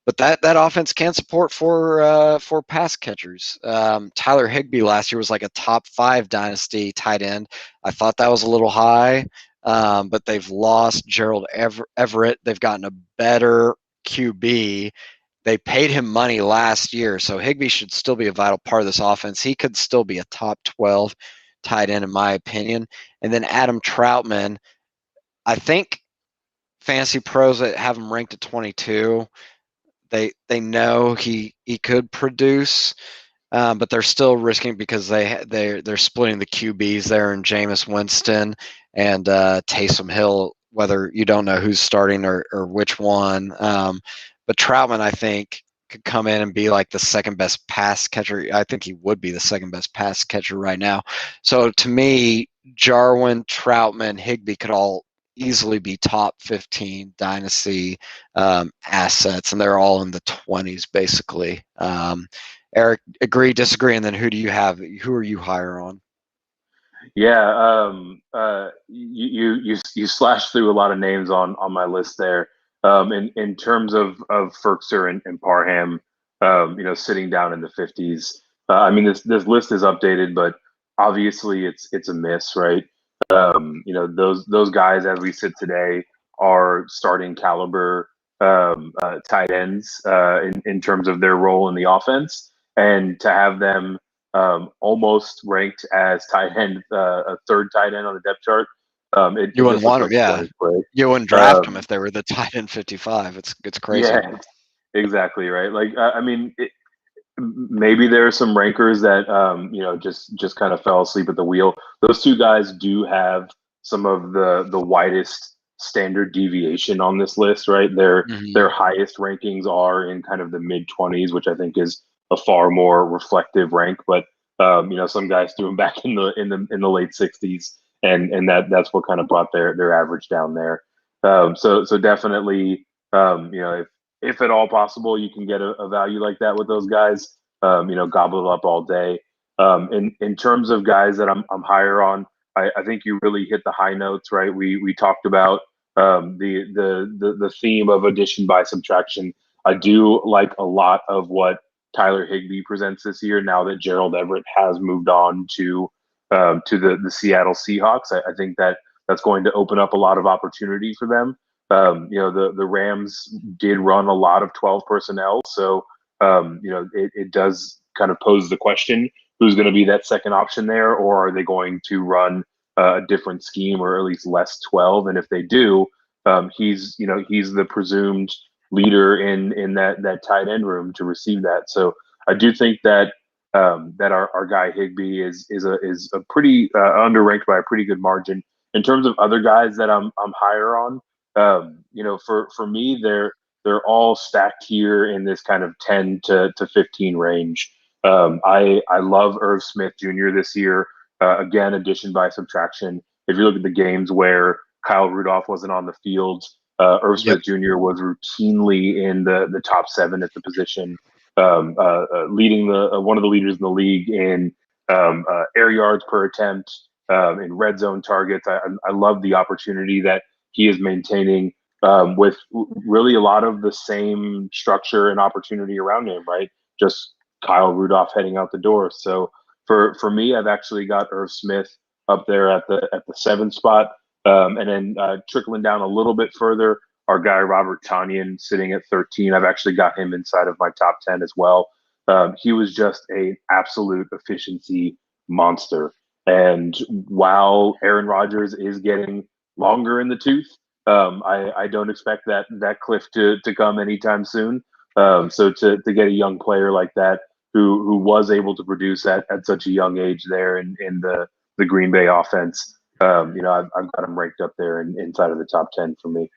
But that offense can support for pass catchers. Tyler Higbee last year was like a top 5 dynasty tight end. I thought that was a little high, but they've lost Gerald Everett. They've gotten a better QB. They paid him money last year, so Higbee should still be a vital part of this offense. He could still be a top 12 tight end, in my opinion. And then Adam Troutman, I think fantasy pros that have him ranked at 22, they know he could produce, but they're still risking because they're splitting the QBs there in Jameis Winston and Taysom Hill, whether you don't know who's starting or which one. But Troutman, I think, could come in and be like the second best pass catcher. I think he would be the second best pass catcher right now. So to me, Jarwin, Troutman, Higbee could all easily be top 15 dynasty assets, and they're all in the 20s basically. Eric, agree, disagree, and then who do you have? Who are you higher on? Yeah, you slashed through a lot of names on my list there. In terms of Ferkser and Parham, sitting down in the 50s. I mean, this list is updated, but obviously it's a miss, right? Those guys as we sit today are starting caliber tight ends in terms of their role in the offense, and to have them almost ranked as tight end, a third tight end on the depth chart. You It wouldn't just looks want like them, a yeah. pointless play. You wouldn't draft them Um, if they were the tight end 55. It's crazy. yeah, exactly right. Like I mean, maybe there are some rankers that just kind of fell asleep at the wheel. Those two guys do have some of the widest standard deviation on this list, right? Their Mm-hmm. highest rankings are in kind of the mid 20s, which I think is a far more reflective rank. But some guys threw them back in the late 60s, and that's what kind of brought their average down there. So definitely, if at all possible, you can get a value like that with those guys. Gobble it up all day. In terms of guys that I'm higher on, I think you really hit the high notes, right? We talked about the theme of addition by subtraction. I do like a lot of what Tyler Higbee presents this year. Now that Gerald Everett has moved on to the Seattle Seahawks, I think that's going to open up a lot of opportunity for them. The Rams did run a lot of 12 personnel, so it does kind of pose the question: who's going to be that second option there, or are they going to run a different scheme, or at least less 12? And if they do, he's the presumed leader in that tight end room to receive that. So I do think that our guy Higbee is a pretty underranked by a pretty good margin. In terms of other guys that I'm higher on, for me, they're all stacked here in this kind of 10 to 15 range. I love Irv Smith Jr. this year. Again, addition by subtraction. If you look at the games where Kyle Rudolph wasn't on the field, Irv Yep. Smith Jr. was routinely in the top 7 at the position, leading one of the leaders in the league in air yards per attempt, in red zone targets. I love the opportunity that he is maintaining with really a lot of the same structure and opportunity around him, right? Just Kyle Rudolph heading out the door. So for me, I've actually got Irv Smith up there at the 7th spot, and then trickling down a little bit further, our guy Robert Tanyan sitting at 13. I've actually got him inside of my top 10 as well. He was just an absolute efficiency monster. And while Aaron Rodgers is getting longer in the tooth, I don't expect that cliff to come anytime soon. So to get a young player like that who was able to produce at such a young age there in the Green Bay offense, I've got him ranked up there inside of the top 10 for me.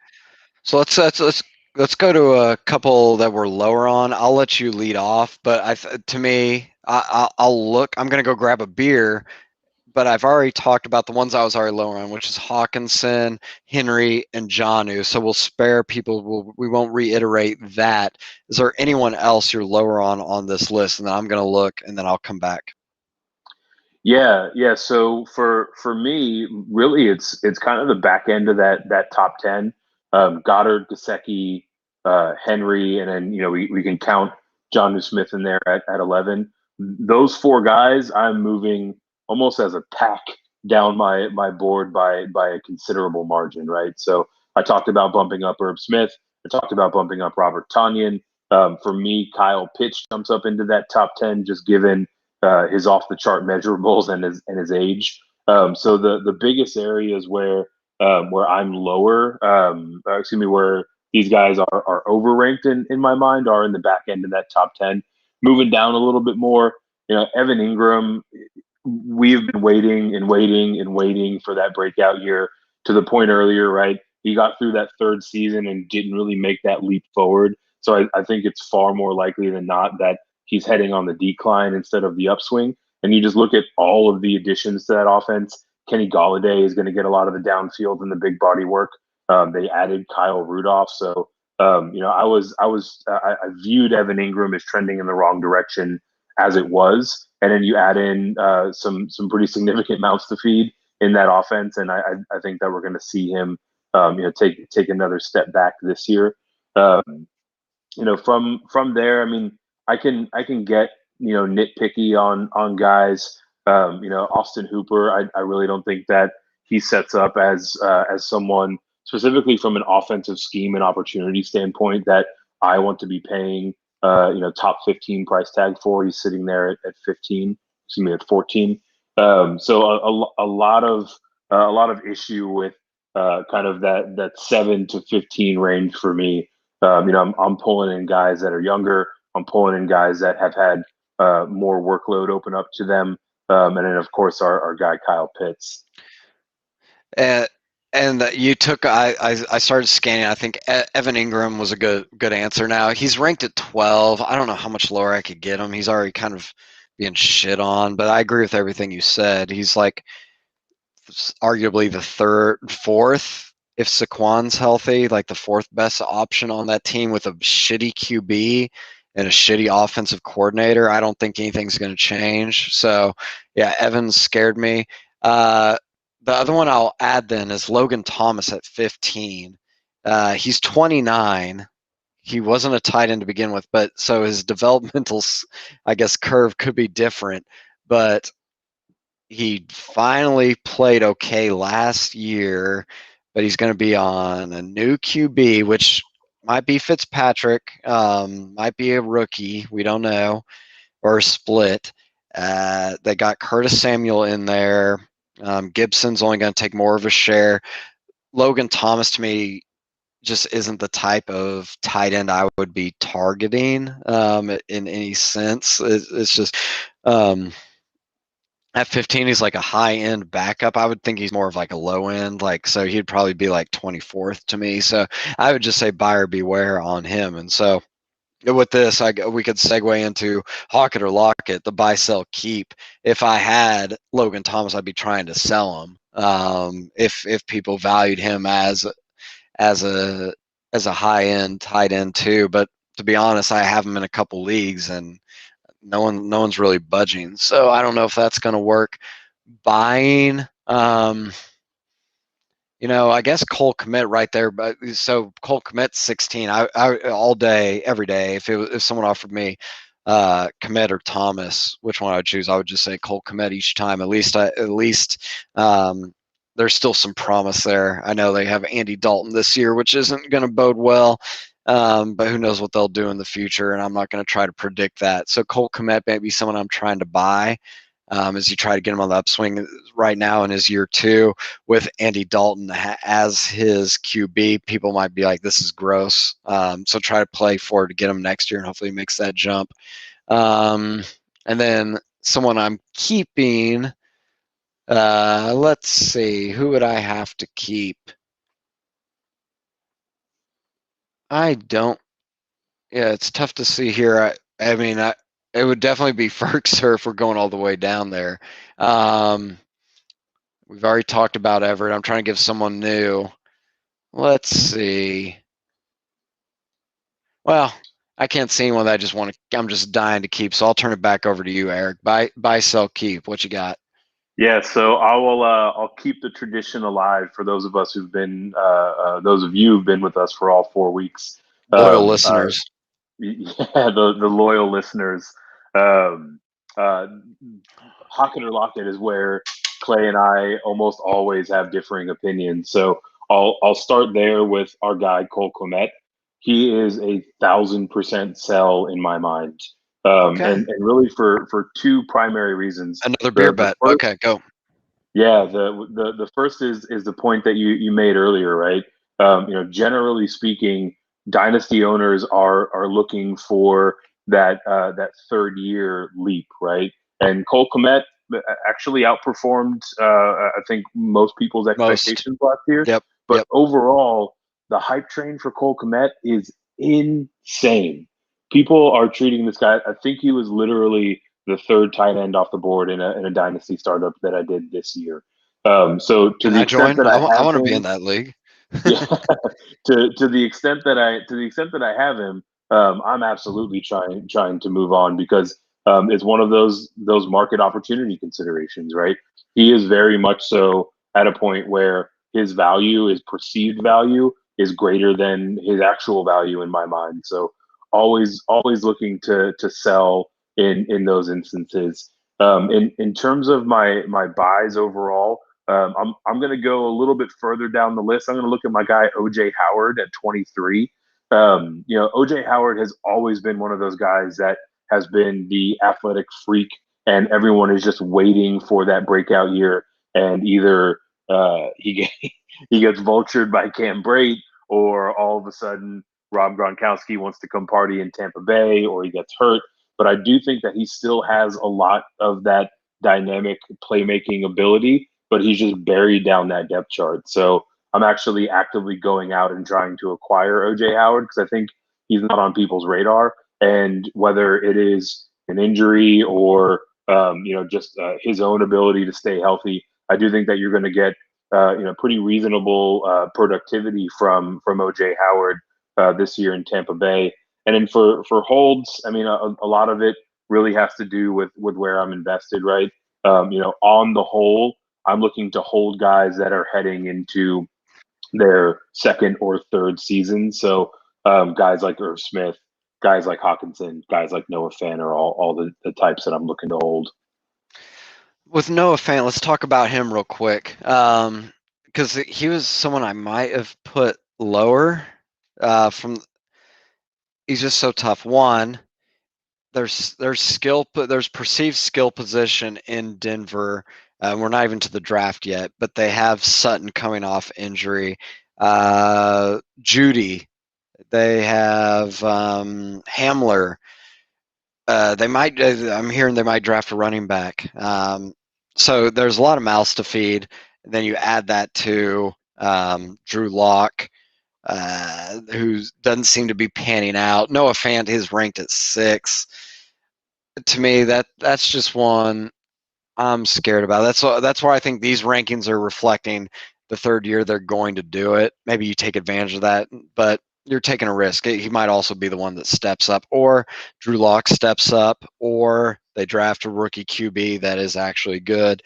So let's go to a couple that we're lower on. I'll let you lead off, but to me, I'll look. I'm gonna go grab a beer. but I've already talked about the ones I was already lower on, which is Hawkinson, Henry, and Jonnu. So we'll spare people. We won't reiterate that. Is there anyone else you're lower on this list? And then I'm going to look, and then I'll come back. Yeah, yeah. So for me, really, it's kind of the back end of that top 10. Goddard, Gasecki, Henry, and then we can count John Smith in there at 11. Those four guys, I'm moving almost as a pack down my board by a considerable margin, right? So I talked about bumping up Herb Smith. I talked about bumping up Robert Tonyan. For me, Kyle Pitts jumps up into that top 10, just given his off the chart measurables and his age. So the biggest areas where I'm lower, excuse me, where these guys are overranked in my mind are in the back end of that top 10. Moving down a little bit more, Evan Ingram, we've been waiting and waiting and waiting for that breakout year, to the point earlier, right? He got through that third season and didn't really make that leap forward. So I think it's far more likely than not that he's heading on the decline instead of the upswing. And you just look at all of the additions to that offense. Kenny Galladay is going to get a lot of the downfield and the big body work. They added Kyle Rudolph, so I viewed Evan Ingram as trending in the wrong direction as it was, and then you add in some pretty significant mouths to feed in that offense, and I think that we're going to see him take another step back this year. Um, from there, I mean, I can get nitpicky on guys. Austin Hooper, I really don't think that he sets up as someone specifically from an offensive scheme and opportunity standpoint that I want to be paying top 15 price tag for. He's sitting there at 15, excuse me, at 14. So a lot of issue with kind of that 7 to 15 range for me. I'm pulling in guys that are younger. I'm pulling in guys that have had more workload open up to them, and then of course our guy Kyle Pitts. And you took I started scanning. I think Evan Ingram was a good answer. Now he's ranked at 12. I don't know how much lower I could get him. He's already kind of being shit on, but I agree with everything you said. He's like arguably the fourth, if Saquon's healthy, like the fourth best option on that team with a shitty QB and a shitty offensive coordinator. I don't think anything's going to change. So, yeah, Evans scared me. The other one I'll add then is Logan Thomas at 15. He's 29. He wasn't a tight end to begin with, but so his developmental, I guess, curve could be different. But he finally played okay last year, but he's going to be on a new QB, which might be Fitzpatrick, might be a rookie. We don't know, or a split. They got Curtis Samuel in there. Gibson's only going to take more of a share. Logan Thomas, to me, just isn't the type of tight end I would be targeting in any sense. It's just at 15, he's like a high end backup. I would think he's more of like a low end, so he'd probably be like 24th to me. So I would just say buyer beware on him. And so with this, we could segue into hawk it or lock it, the buy, sell, keep. If I had Logan Thomas, I'd be trying to sell him. If people valued him as a high end tight end too, but to be honest, I have him in a couple leagues and no one's really budging. So I don't know if that's going to work. Buying, I guess Cole Kmet right there. But so Cole Kmet 16. I all day, every day. If someone offered me Kmet or Thomas, which one I would choose, I would just say Cole Kmet each time. At least there's still some promise there. I know they have Andy Dalton this year, which isn't going to bode well. But who knows what they'll do in the future, and I'm not going to try to predict that. So Cole Kmet may be someone I'm trying to buy as you try to get him on the upswing right now in his year 2 with Andy Dalton as his QB. People might be like, this is gross. So try to play for it to get him next year, and hopefully he makes that jump. And then someone I'm keeping, let's see, who would I have to keep? I don't. Yeah, it's tough to see here. I mean, it would definitely be Ferkser if we're going all the way down there. Um, We've already talked about Everett. I'm trying to give someone new. Let's see. Well, I can't see anyone that I just want to. I'm just dying to keep. So I'll turn it back over to you, Eric. Buy, sell, keep. What you got? Yeah, so I will. I'll keep the tradition alive for those of us who've been, those of you who've been with us for all 4 weeks. Loyal Um, uh, listeners. yeah, the loyal listeners. Um, uh, Hocket or Locket is where Clay and I almost always have differing opinions. So I'll start there with our guy Cole Kmet. He is 1,000% sell in my mind, Okay. and really for two primary reasons. Another beer The bet. first, Okay, go. yeah, the first is the point that you made earlier, right? Generally speaking, dynasty owners are looking for that third year leap, right? And Cole Kmet actually outperformed, I think, most people's Most. expectations last year. Yep. But Yep. overall, the hype train for Cole Kmet is insane. People are treating this guy. I think he was literally the third tight end off the board in a dynasty startup that I did this year. So to Can the I extent join? that I I have want to be in him, that league. yeah, to the extent that I have him, I'm absolutely trying to move on because it's one of those market opportunity considerations, right? He is very much so at a point where his value, his perceived value, is greater than his actual value in my mind. So always looking to sell in those instances. In terms of my buys overall. I'm going to go a little bit further down the list. I'm going to look at my guy OJ Howard at 23. OJ Howard has always been one of those guys that has been the athletic freak, and everyone is just waiting for that breakout year. And either he gets vultured by Cam Brate, or all of a sudden Rob Gronkowski wants to come party in Tampa Bay, or he gets hurt. But I do think that he still has a lot of that dynamic playmaking ability, but he's just buried down that depth chart. So I'm actually actively going out and trying to acquire OJ Howard because I think he's not on people's radar. And whether it is an injury or just his own ability to stay healthy, I do think that you're going to get pretty reasonable productivity from OJ Howard this year in Tampa Bay. And then for holds, I mean, a lot of it really has to do with where I'm invested, right? On the whole, I'm looking to hold guys that are heading into their second or third season. So guys like Irv Smith, guys like Hawkinson, guys like Noah Fan are all the types that I'm looking to hold. With Noah Fant, let's talk about him real quick. Because he was someone I might have put lower. From He's just so tough. One, there's perceived skill position in Denver. We're not even to the draft yet, but they have Sutton coming off injury. Judy, they have Hamler. They might. I'm hearing they might draft a running back. So there's a lot of mouths to feed. And then you add that to Drew Lock, who doesn't seem to be panning out. Noah Fant is ranked at 6. To me, that's just one I'm scared about. That's why I think these rankings are reflecting the third year they're going to do it. Maybe you take advantage of that, but you're taking a risk. He might also be the one that steps up, or Drew Lock steps up, or they draft a rookie QB that is actually good,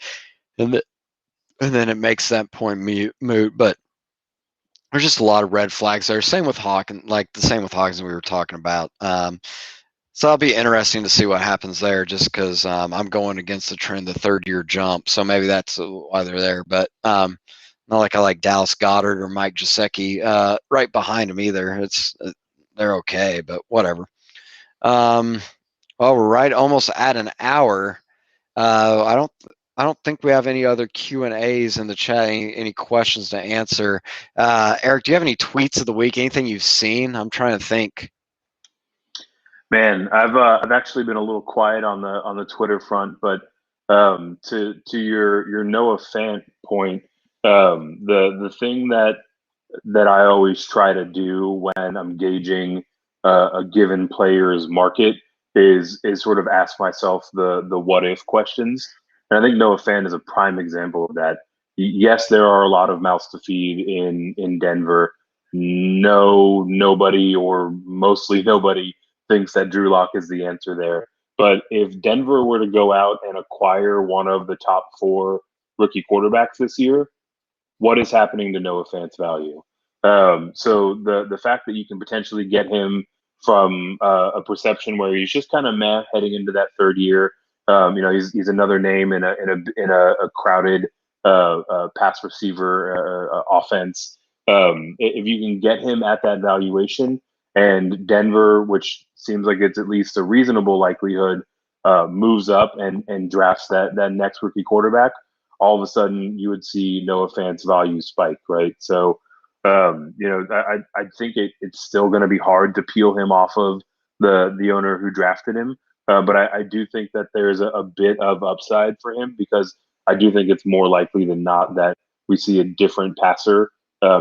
and and then it makes that point moot. But there's just a lot of red flags there. Same with Hawkins, like the same with Hawkins we were talking about. So it'll be interesting to see what happens there, just because I'm going against the trend, the third year jump. So maybe that's why they're there. But not like I like Dallas Goddard or Mike Gesicki right behind him either. They're okay, but whatever. Well, we're right almost at an hour. Uh, I don't I don't think we have any other Q&As in the chat. Any questions to answer? Eric, do you have any tweets of the week? Anything you've seen? I'm trying to think. Man, I've actually been a little quiet on the Twitter front, but to your Noah Fant point, the thing that I always try to do when I'm gauging a given player's market is sort of ask myself the what if questions, and I think Noah Fant is a prime example of that. yes, there are a lot of mouths to feed in Denver. No, nobody or mostly nobody thinks that Drew Lock is the answer there. But if Denver were to go out and acquire one of the top four rookie quarterbacks this year, what is happening to Noah Fant's value? So the fact that you can potentially get him from a perception where he's just kind of meh heading into that third year. He's another name in a crowded pass receiver offense. If you can get him at that valuation, and Denver, which seems like it's at least a reasonable likelihood, moves up and drafts that next rookie quarterback, all of a sudden you would see Noah Fant's value spike, right? So, I think it's still going to be hard to peel him off of the owner who drafted him. But I do think that there's a bit of upside for him because I do think it's more likely than not that we see a different passer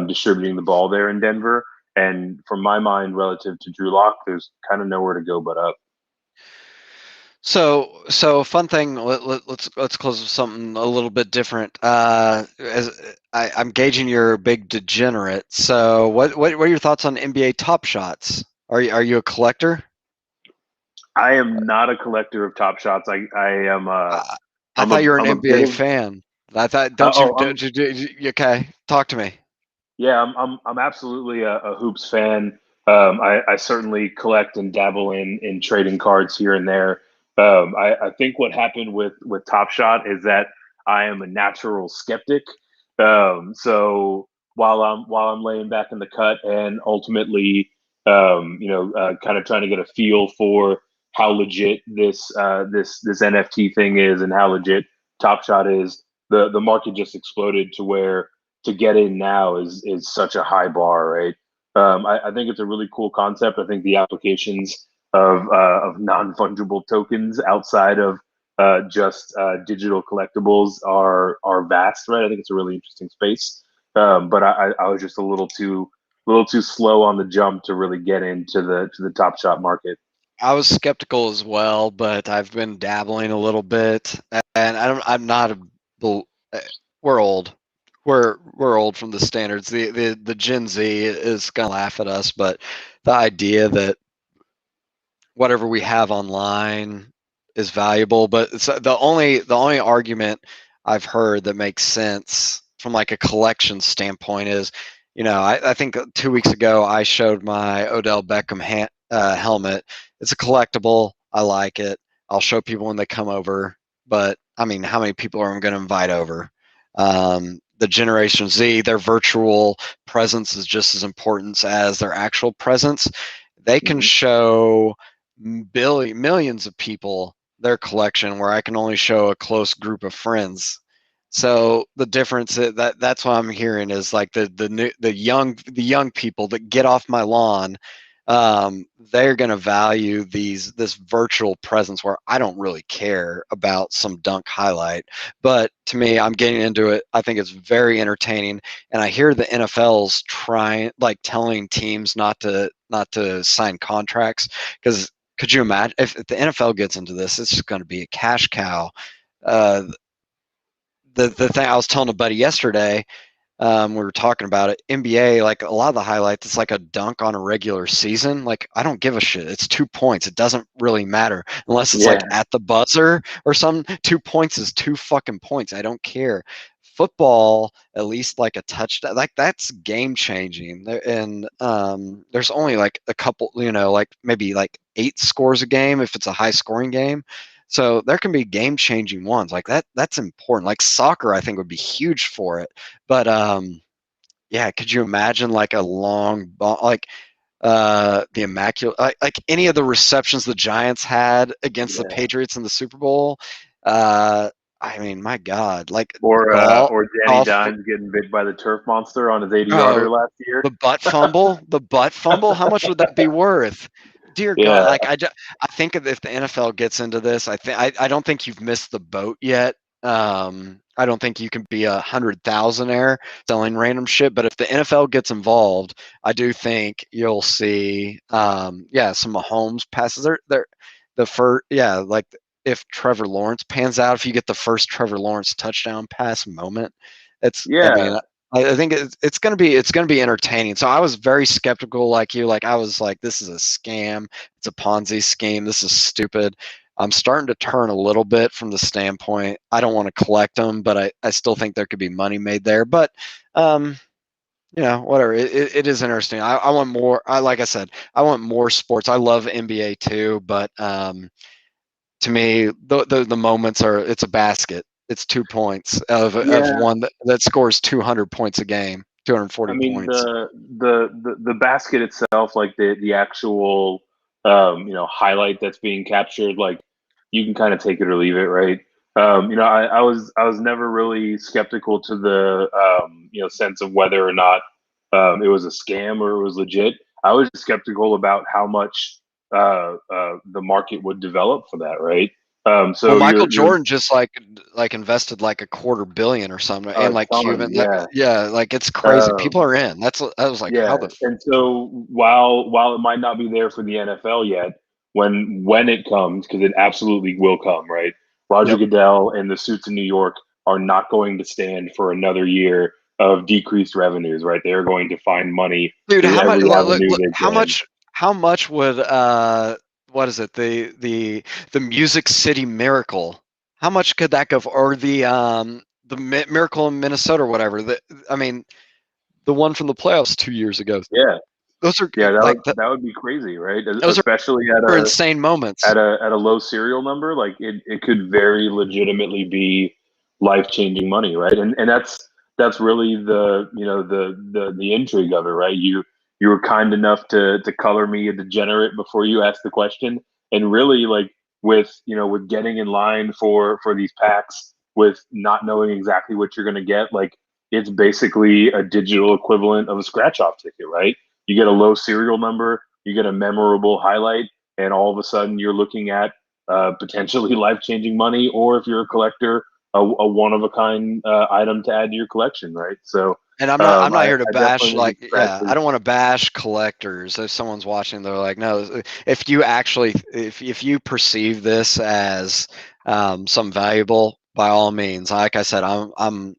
distributing the ball there in Denver. And from my mind, relative to Drew Lock, there's kind of nowhere to go but up. So fun thing. Let's close with something a little bit different. I'm gauging you're a big degenerate. So what are your thoughts on NBA Top Shots? Are you a collector? I am not a collector of Top Shots. I am. I thought you were an I'm a bit NBA of. fan. I thought Oh, okay? Talk to me. yeah. I'm absolutely a hoops fan. I certainly collect and dabble in trading cards here and there. I think what happened with Top Shot is that I am a natural skeptic. So while I'm laying back in the cut and ultimately, kind of trying to get a feel for how legit this NFT thing is and how legit Top Shot is, the market just exploded to where to get in now is such a high bar, right? I think it's a really cool concept. I think the applications of non fungible tokens outside of just digital collectibles are vast, right? I think it's a really interesting space. But I was just a little too slow on the jump to really get into the Top Shot market. I was skeptical as well, but I've been dabbling a little bit, and I'm not a. We're old. We're old from the standards. The Gen Z is gonna laugh at us, but the idea that whatever we have online is valuable. But it's the only argument I've heard that makes sense from like a collection standpoint is, I think 2 weeks ago I showed my Odell Beckham helmet. It's a collectible. I like it. I'll show people when they come over. But I mean, how many people are I going to invite over? The Generation Z, their virtual presence is just as important as their actual presence. They can Mm-hmm. show millions of people their collection where I can only show a close group of friends. So the difference that's what I'm hearing is like the young people that get off my lawn, they're going to value this virtual presence where I don't really care about some dunk highlight. But to me, I'm getting into it. I think it's very entertaining, and I hear the NFL's trying, like, telling teams not to sign contracts because could you imagine if the NFL gets into this? It's just going to be a cash cow. Uh, the thing I was telling a buddy yesterday, we were talking about it. NBA, like a lot of the highlights, it's like a dunk on a regular season. Like I don't give a shit. It's 2 points. It doesn't really matter unless it's like Yeah, at the buzzer or some. 2 points is 2 fucking points. I don't care. Football, at least like a touchdown, like that's game changing. And there's only like a couple, like maybe like 8 scores a game if it's a high scoring game. So there can be game changing ones like that. That's important. Like soccer, I think would be huge for it. But yeah, could you imagine like a long ball, like the immaculate, like any of the receptions the Giants had against the yeah. Patriots in the Super Bowl? Uh, I mean, my God, like Or golf, or Danny golf. Dimes getting bit by the turf monster on his 80-yarder Oh, last year. the butt fumble. How much would that be worth? Dear God, Yeah, like I think if the NFL gets into this, I don't think you've missed the boat yet. I don't think you can be 100,000-aire selling random shit. But if the NFL gets involved, I do think you'll see, yeah, some Mahomes passes. They're the first, yeah, like if Trevor Lawrence pans out, if you get the first Trevor Lawrence touchdown pass moment, I mean, Yeah. I think it's going to be entertaining. So I was very skeptical, like you. Like I was like, this is a scam. It's a Ponzi scheme. This is stupid. I'm starting to turn a little bit from the standpoint. I don't want to collect them, but I still think there could be money made there. But um, whatever. It is interesting. I want more. Like I said, I want more sports. I love NBA too, but to me, the moments are it's a basket. It's 2 points of Yeah. one that scores 200 points a game, I 240 mean points. the basket itself, like the actual highlight that's being captured, like you can kind of take it or leave it, right? I was never really skeptical to the sense of whether or not it was a scam or it was legit. I was skeptical about how much the market would develop for that, right? Well, So Michael you're Jordan just like invested like a quarter billion or something, a and like ton, Cuban. yeah. Yeah, like it's crazy. Um, People are in. I was like, how Yeah, the and so while it might not be there for the NFL yet, when it comes, because it absolutely will come, right? Roger yep. Goodell and the suits in New York are not going to stand for another year of decreased revenues, right? They are going to find money Dude, through how much? every avenue Look, they how can. much? How much would what is it? The Music City Miracle? How much could that go for? Or the Miracle in Minnesota or whatever? I mean, the one from the playoffs 2 years ago. Yeah, Those are yeah, that like would that would be crazy, right? those Especially are insane moments. at a low serial number, like it could very legitimately be life changing money, right? And that's really the intrigue of it, right? You were kind enough to color me a degenerate before you asked the question, and really like with getting in line for these packs with not knowing exactly what you're going to get, like it's basically a digital equivalent of a scratch off ticket, right? You get a low serial number, you get a memorable highlight, and all of a sudden you're looking at potentially life changing money, or if you're a collector, a one of a kind item to add to your collection, right? So And I'm not here to I bash, definitely think like, it's yeah, I scratches. don't want to bash collectors. If someone's watching, they're like, no, if you actually, if you perceive this as some valuable, by all means. Like I said, I'm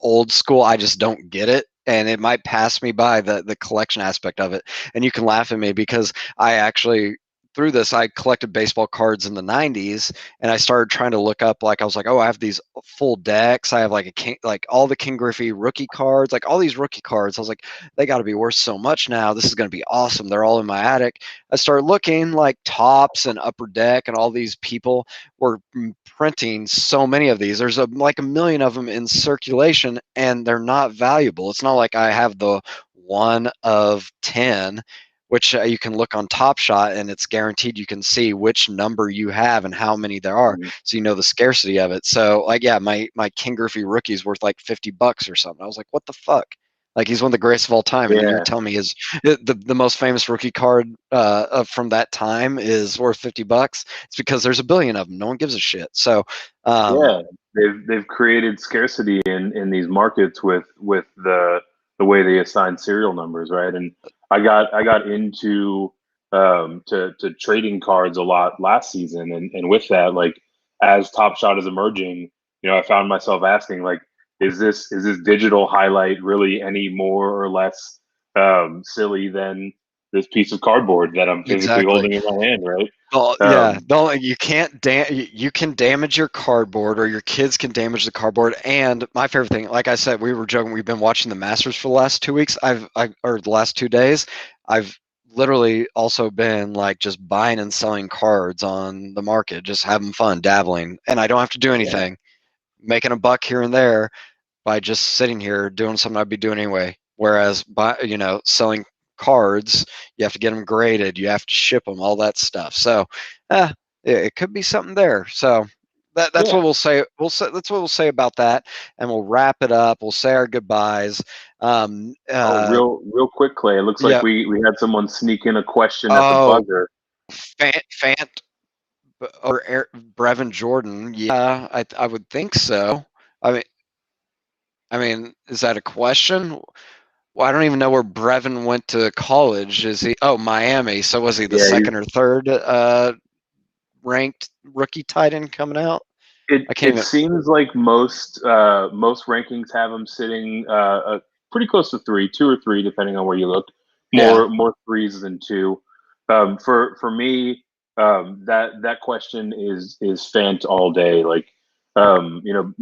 old school. I just don't get it. And it might pass me by the collection aspect of it. And you can laugh at me because I actually, through this, I collected baseball cards in the 90s, and I started trying to look up, like I was like, oh, I have these full decks. I have like like all the King Griffey rookie cards, like all these rookie cards. I was like, they got to be worth so much now. This is going to be awesome. They're all in my attic. I started looking, like Tops and Upper Deck and all these people were printing so many of these. There's like a million of them in circulation, and they're not valuable. It's not like I have the one of 10, which you can look on Top Shot, and it's guaranteed you can see which number you have and how many there are, Mhm. so you know the scarcity of it. So like, yeah, my King Griffey rookie is worth like $50 or something. I was like, what the fuck? Like, he's one of the greatest of all time, and you're Yeah, telling me the most famous rookie card from that time is worth $50? It's because there's a billion of them. No one gives a shit. So um, yeah, they've created scarcity in these markets with the way they assign serial numbers, right? And I got into to trading cards a lot last season, and with that, like as Top Shot is emerging, I found myself asking, like, is this digital highlight really any more or less silly than this piece of cardboard that I'm physically exactly. holding in my hand, right? Well, yeah, Um, don't you can't you can damage your cardboard, or your kids can damage the cardboard. And my favorite thing, like I said, we were joking. We've been watching the Masters for the last 2 weeks. Or the last 2 days. I've literally also been like just buying and selling cards on the market, just having fun, dabbling, and I don't have to do yeah, anything, making a buck here and there by just sitting here doing something I'd be doing anyway. Whereas by selling cards, you have to get them graded, you have to ship them, all that stuff. So, uh, it could be something there. So that's yeah. what we'll say. That's what we'll say about that, and we'll wrap it up. We'll say our goodbyes. Um, Oh, uh, real quick, Clay. It looks like yeah. we had someone sneak in a question at the Oh, buzzer. Fant or Brevin Jordan. Yeah, I would think so. I mean, is that a question? Well, I don't even know where Brevin went to college. Is he? Oh, Miami. So was he the Yeah, second or third ranked rookie tight end coming out? I can't It even. seems like most rankings have him sitting pretty close to three, two or three, depending on where you look. Yeah, More threes than two. For me, that question is Fant all day. Like, you know,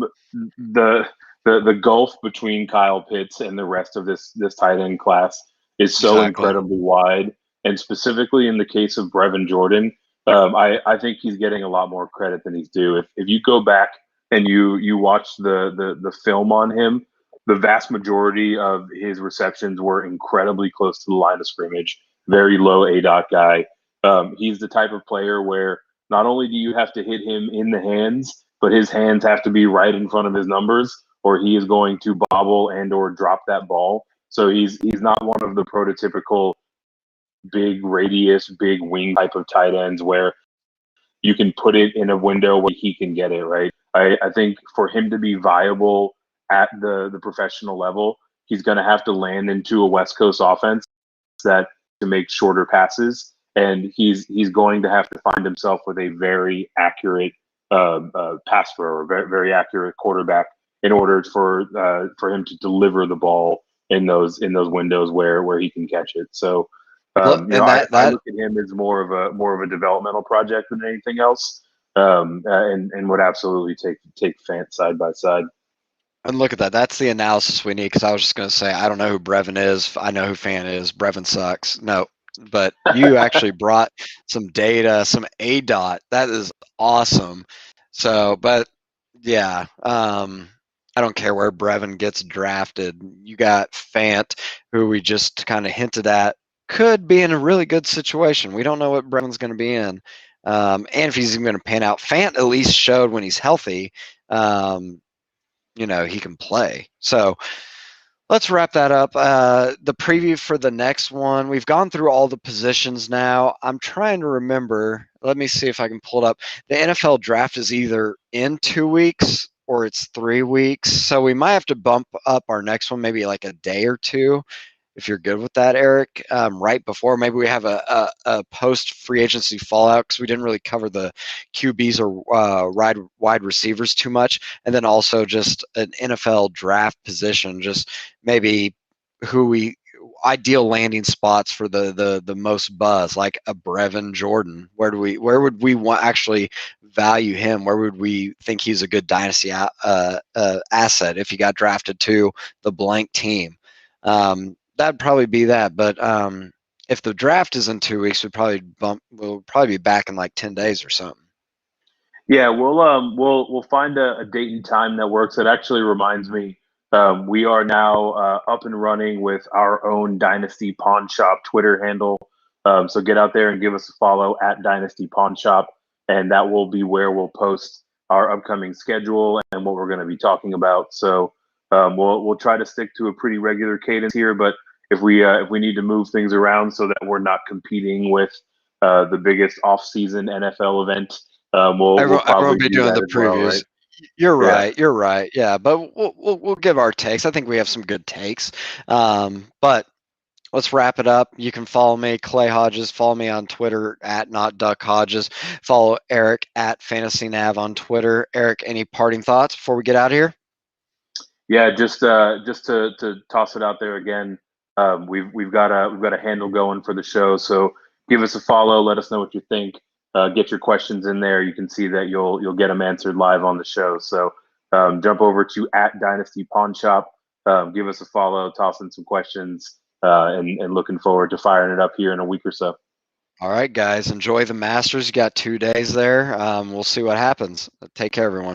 the the gulf between Kyle Pitts and the rest of this tight end class is so exactly. incredibly wide, and specifically in the case of Brevin Jordan, I think he's getting a lot more credit than he's due. If you go back and you watch the film on him, the vast majority of his receptions were incredibly close to the line of scrimmage. Very low A dot guy. He's the type of player where not only do you have to hit him in the hands, but his hands have to be right in front of his numbers, or he is going to bobble and or drop that ball. So he's not one of the prototypical big radius, big wing type of tight ends where you can put it in a window where he can get it, right? I think for him to be viable at the professional level, he's going to have to land into a West Coast offense that to make shorter passes, and he's going to have to find himself with a very accurate pass thrower, very accurate quarterback in order for him to deliver the ball in those windows where he can catch it. So Look, you know, and I that look at him as more of a developmental project than anything else, and would absolutely take Fant side by side. and look at that. That's the analysis we need. Because I was just going to say, I don't know who Brevin is. I know who Fan is. Brevin sucks. No, but you actually brought some data, some A dot. That is awesome. So, but yeah, I don't care where Brevin gets drafted. You got Fant, who we just kind of hinted at, could be in a really good situation. We don't know what Brevin's going to be in. And if he's even going to pan out. Fant at least showed when he's healthy, um, he can play. So let's wrap that up. The preview for the next one. We've gone through all the positions now. I'm trying to remember. Let me see if I can pull it up. The NFL draft is either in 2 weeks or it's 3 weeks. So we might have to bump up our next one maybe like a day or two if you're good with that, Eric. Right before maybe we have a post free agency fallout because we didn't really cover the QBs or wide receivers too much, and then also just an NFL draft position, just maybe who we ideal landing spots for the most buzz, like a Brevin Jordan. Where would we want actually value him? Where would we think he's a good dynasty asset if he got drafted to the blank team? That'd probably be that. But if the draft is in 2 weeks, we'll probably be back in like 10 days or something. Yeah, we'll find a date and time that works. It actually reminds me, we are now up and running with our own Dynasty Pawn Shop Twitter handle. So get out there and give us a follow at Dynasty Pawn Shop, and that will be where we'll post our upcoming schedule and what we're going to be talking about. So we'll try to stick to a pretty regular cadence here, but if we need to move things around so that we're not competing with the biggest off-season NFL event, we'll Everyone probably be do doing that the as well, right? previews. You're Yeah. right. You're right. Yeah, but we'll give our takes. I think we have some good takes. But let's wrap it up. You can follow me, Clay Hodges. Follow me on Twitter at Not Duck Hodges. Follow Eric at Fantasy Nav on Twitter. Eric, any parting thoughts before we get out of here? Yeah, just to toss it out there again, we've got a handle going for the show. So give us a follow. Let us know what you think. Get your questions in there. You can see that you'll get them answered live on the show. So jump over to at Dynasty Pawn Shop. Give us a follow. Toss in some questions. And looking forward to firing it up here in a week or so. All right, guys. Enjoy the Masters. You got 2 days there. We'll see what happens. Take care, everyone.